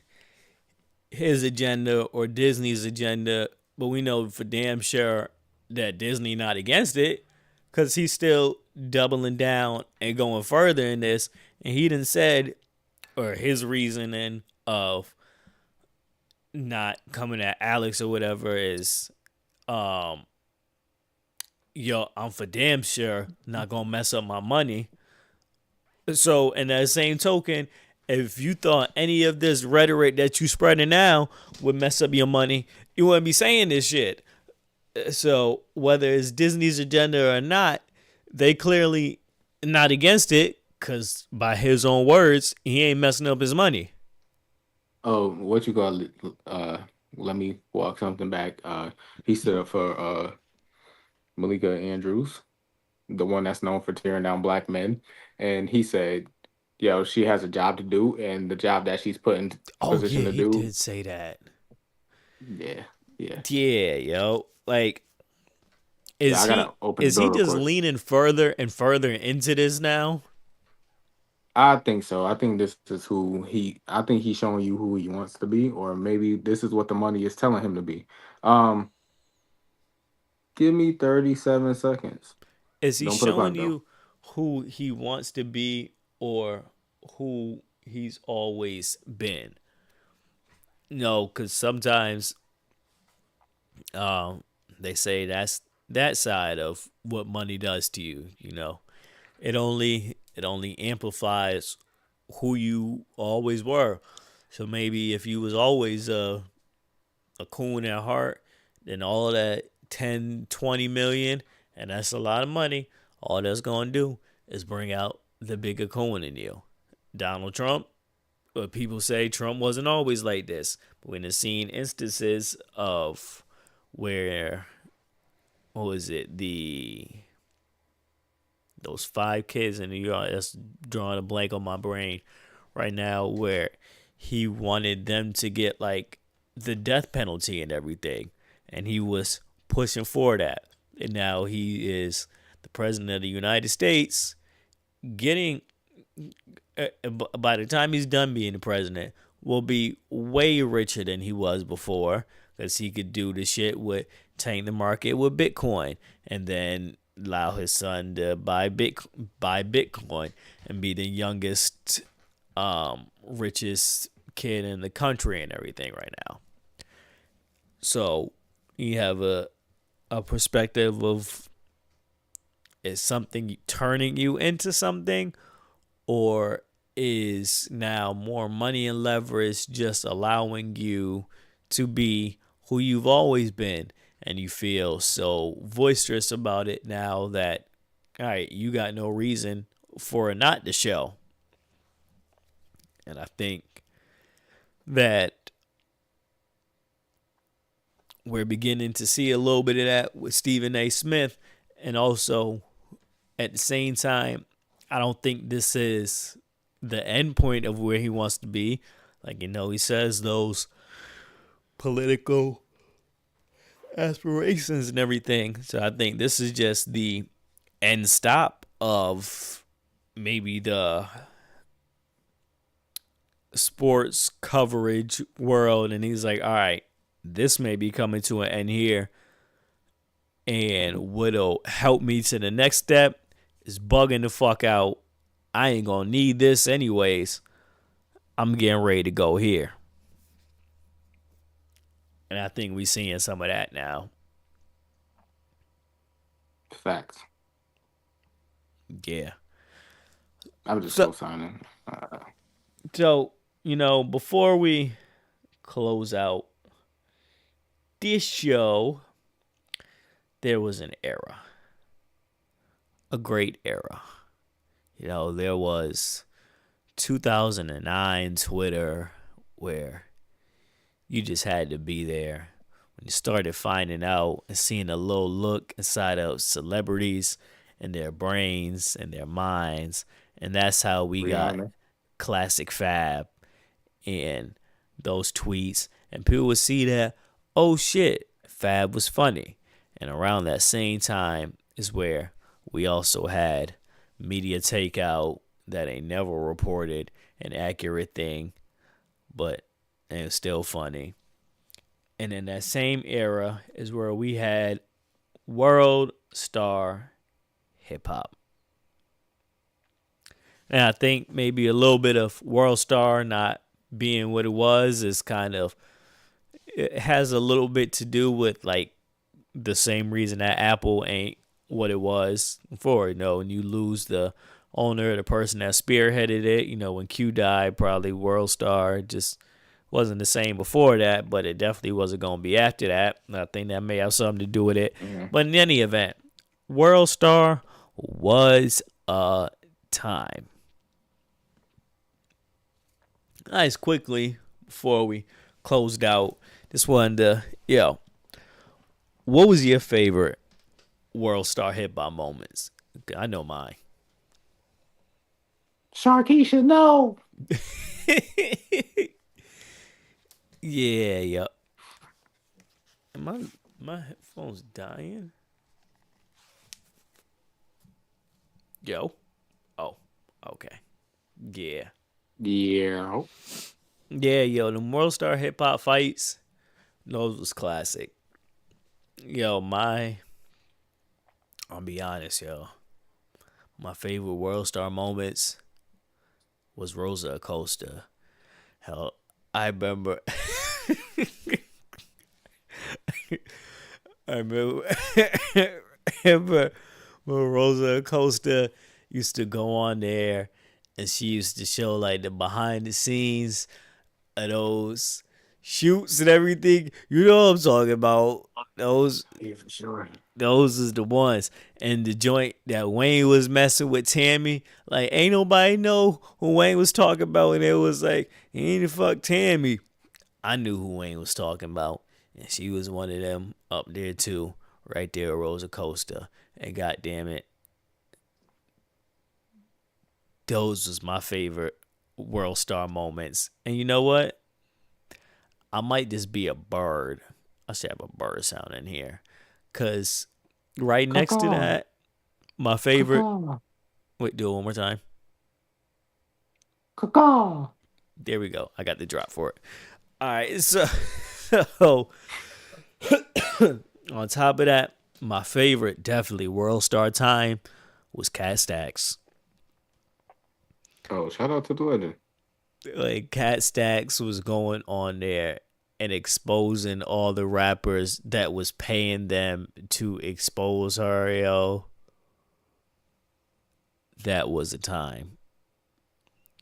his agenda or Disney's agenda, but we know for damn sure that Disney not against it because he's still doubling down and going further in this, and he done said, or his reasoning of not coming at Alex or whatever is, um, yo, I'm for damn sure not gonna mess up my money. So, in that same token, if you thought any of this rhetoric that you spreading now would mess up your money, you wouldn't be saying this shit. So, whether it's Disney's agenda or not, they clearly not against it because, by his own words, he ain't messing up his money. Oh, what you call it? Let me walk something back. He stood up for Malika Andrews, the one that's known for tearing down black men, and he said, "Yo, she has a job to do, and the job that she's put in Oh position yeah, to he do." did say that. Yeah, yeah, Yeah, yo, like, yeah. is I gotta open the is he door real just quick. leaning further and further into this now? I think so. I think this is who he. I think he's showing you who he wants to be, or maybe this is what the money is telling him to be. Um, Give me 37 seconds. Is he Don't put a showing clock though. you who he wants to be or who he's always been? No, because sometimes they say that's that side of what money does to you. You know, it only amplifies who you always were. So maybe if you was always a coon at heart, then all of that 10, 20 million, and that's a lot of money, all that's going to do is bring out the bigger coon in you. Donald Trump, people say Trump wasn't always like this, but when it's seen instances of where, what was it, those 5 kids in New York, that's drawing a blank on my brain right now, where he wanted them to get like the death penalty and everything, and he was pushing for that, and now he is the president of the United States, getting by the time he's done being the president, will be way richer than he was before because he could do the shit with tank the market with Bitcoin and then allow his son to buy Bitcoin and be the youngest, richest kid in the country and everything right now. So you have a perspective of, is something turning you into something, or is now more money and leverage just allowing you to be who you've always been, and you feel so boisterous about it now that, all right, you got no reason for it not to show. And I think that we're beginning to see a little bit of that with Stephen A. Smith, and also at the same time, I don't think this is the end point of where he wants to be. Like, he says those political aspirations and everything. So I think this is just the end stop of maybe the sports coverage world. And he's like, all right, this may be coming to an end here. And what'll help me to the next step is bugging the fuck out. I ain't gonna need this anyways. I'm getting ready to go here. And I think we're seeing some of that now. Facts. Yeah. I'm just co-signing. So, before we close out this show, there was an era. A great era. There was 2009 Twitter where you just had to be there. When you started finding out and seeing a little look inside of celebrities and their brains and their minds. And that's how we got Classic Fab and those tweets. And people would see that, oh shit, Fab was funny. And around that same time is where we also had media takeout that ain't never reported an accurate thing, but it was still funny. And in that same era is where we had Worldstar hip hop. And I think maybe a little bit of Worldstar not being what it was is kind of, it has a little bit to do with like the same reason that Apple ain't what it was before. When you lose the owner, the person that spearheaded it, when Q died, probably Worldstar just wasn't the same before that, but it definitely wasn't going to be after that. And I think that may have something to do with it. Mm-hmm. But in any event, Worldstar was a time. Nice, quickly, before we closed out, just wanted to, what was your favorite Worldstar hip hop moments? I know mine. Sharkeisha, no. Yeah. My headphones dying? Yo. Oh, okay. Yeah. Yeah. Yeah, the Worldstar hip hop fights, those was classic. I'll be honest, my favorite Worldstar moments was Rosa Acosta. Hell, I remember I remember when Rosa Acosta used to go on there and she used to show like the behind the scenes of those shoots and everything. You know what I'm talking about. Those, yeah, for sure. Those is the ones. And the joint that Wayne was messing with Tammy, like ain't nobody know who Wayne was talking about, and it was like, he ain't fuck Tammy. I knew who Wayne was talking about, and she was one of them up there too, right there, Rosa Costa. And goddamn it, those was my favorite Worldstar moments. And you know what? I might just be a bird. I should have a bird sound in here. Because right next to that, my favorite. Wait, do it one more time. Caw. There we go. I got the drop for it. All right. So on top of that, my favorite, definitely Worldstar time, was Cat Stacks. Oh, shout out to the legend. Like, Cat Stacks was going on there and exposing all the rappers that was paying them to expose her, yo. That was a time.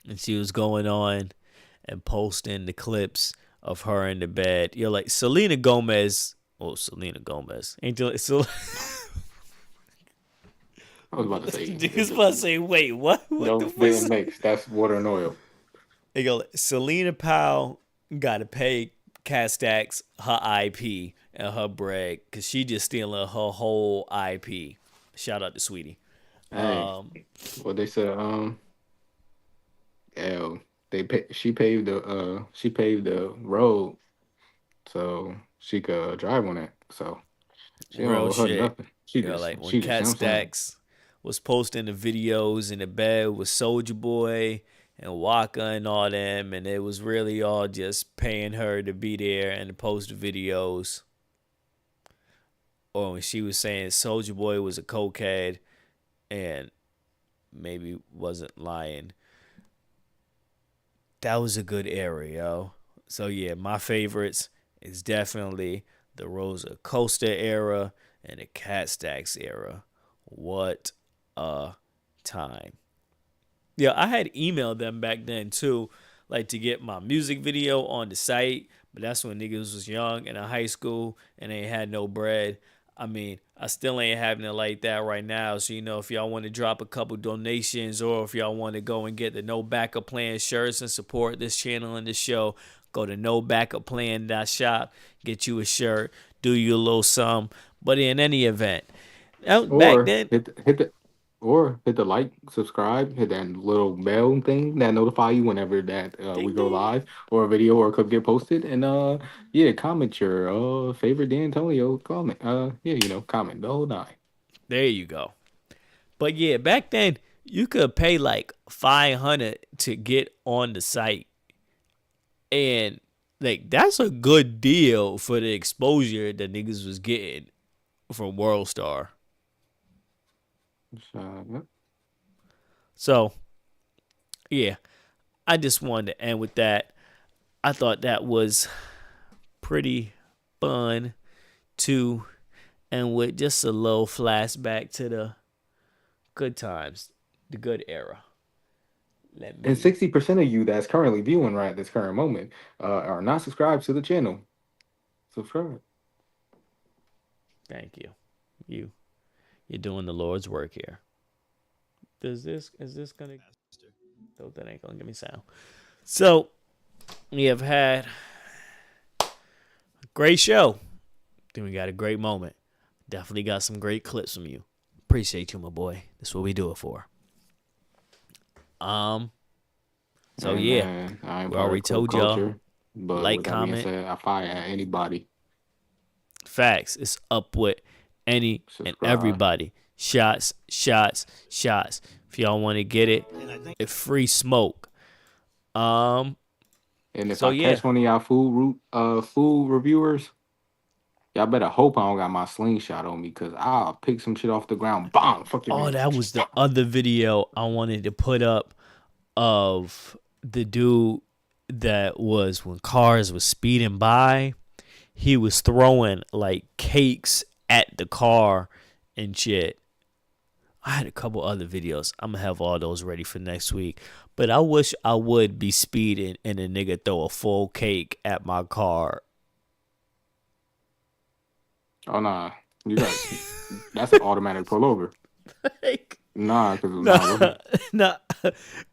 And she was going on and posting the clips of her in the bed. You're like, Selena Gomez. Oh, Selena Gomez. Ain't you like, I was about to say. You was about to say, wait, what? No, didn't mix. That's water and oil. They go, Selena Powell got to pay Cat Stacks her IP and her bread because she just stealing her whole IP. Shout out to Sweetie. Hey, what they said, she paved the road so she could drive on it. So she don't owe her nothing. She just like when Cat Stacks was posting the videos in the bed with Soulja Boy and Waka and all them, and it was really all just paying her to be there and to post the videos. Or when she was saying Soulja Boy was a cokehead and maybe wasn't lying. That was a good era, yo. So yeah, my favorites is definitely the Rosa Costa era and the Cat Stacks era. What a time. Yeah, I had emailed them back then too, like to get my music video on the site, but that's when niggas was young and in high school and they had no bread. I mean, I still ain't having it like that right now. So, if y'all want to drop a couple donations or if y'all want to go and get the No Backup Plan shirts and support this channel and this show, go to nobackuplan.shop, get you a shirt, do you a little something. But in any event, back then, hit the like, subscribe, hit that little bell thing that notify you whenever that we go live or a video or could get posted. And comment your favorite D'Antonio comment. Comment the whole nine. There you go. But yeah, back then you could pay like $500 to get on the site, and like that's a good deal for the exposure that niggas was getting from Worldstar. So, yeah, I just wanted to end with that. I thought that was pretty fun too, and with just a little flashback to the good times, the good era. Let And me 60% of you that's currently viewing right at this current moment are not subscribed to the channel. Subscribe. thank you. You're doing the Lord's work here. Is this gonna? Though that ain't gonna give me sound. So we have had a great show. Then we got a great moment. Definitely got some great clips from you. Appreciate you, my boy. That's what we do it for. So Hey, yeah, man, I ain't we part already of club told y'all. culture, but Like, with that being comment, said, I fire at anybody. facts. It's up with any and Subscribe. everybody. Shots. If y'all want to get it, it's free smoke. And if So I yeah, catch one of y'all food reviewers, y'all better hope I don't got my slingshot on me, because I'll pick some shit off the ground. Bomb. Fuck your oh, man. that was the other video I wanted to put up of the dude that was when cars was speeding by. He was throwing like cakes at the car and shit. I had a couple other videos. I'm gonna have all those ready for next week. But I wish I would be speeding and a nigga throw a full cake at my car. Oh, nah. You got that's an automatic pullover. Like, Nah, because nah.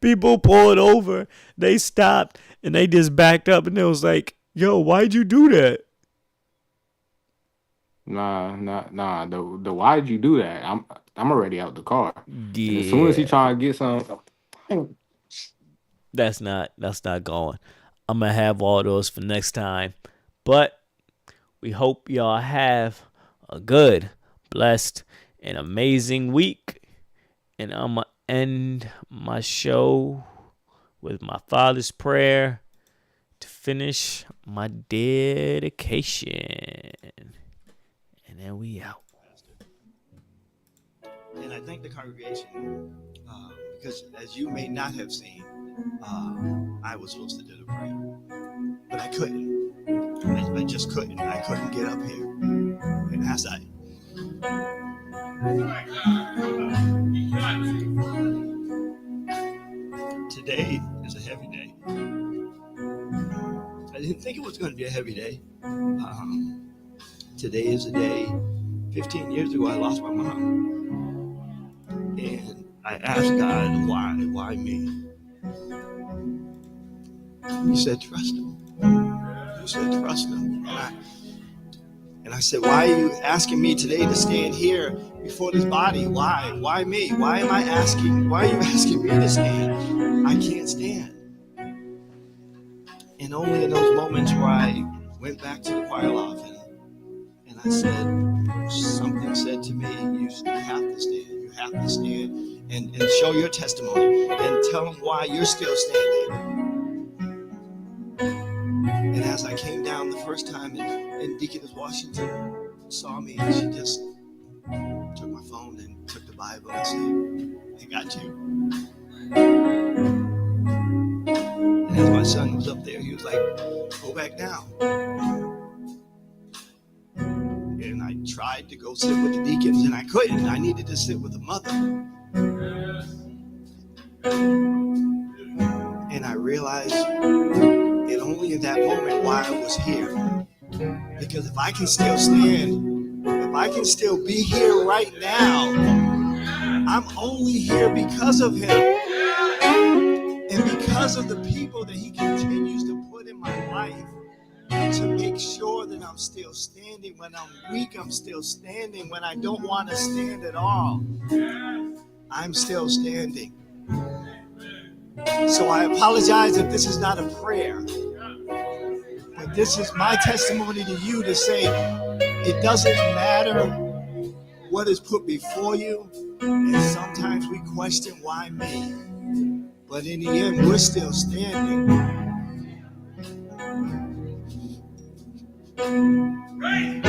People pulled over. They stopped and they just backed up and they was like, "Yo, why'd you do that?" nah. The why'd you do that? I'm already out the car. And as soon as he Yeah, trying to get some, that's not going. I'm gonna have all those for next time. But we hope y'all have a good, blessed, and amazing week. And I'm going to end my show with my father's prayer to finish my dedication. And then we out. And I thank the congregation because, as you may not have seen, I was supposed to do the prayer, but I couldn't. I just couldn't. I couldn't get up here. And as I today is a heavy day. I didn't think it was going to be a heavy day. Today is a day. 15 years ago, I lost my mom, and I asked God, why me? He said, trust him. You said, trust him. And I said, why are you asking me today to stand here before this body? Why me? Why are you asking me to stand? I can't stand. And only in those moments where I went back to the choir loft and I said, something said to me, you have to stand. You have to stand and show your testimony and tell them why you're still standing. And as I came down the first time and Deaconess Washington saw me, and she just took my phone and took the Bible and said, I got you. And as my son was up there, he was like, go back down. And I tried to go sit with the deacons, and I couldn't. I needed to sit with the mother. And I realized it only in that moment why I was here. Because if I can still stand, if I can still be here right now, I'm only here because of him. And because of the people that he continues to put in my life to make sure that I'm still standing. When I'm weak, I'm still standing. When I don't want to stand at all, I'm still standing. So I apologize if this is not a prayer, but this is my testimony to you to say it doesn't matter what is put before you. And sometimes we question why me, but in the end, we're still standing. Right.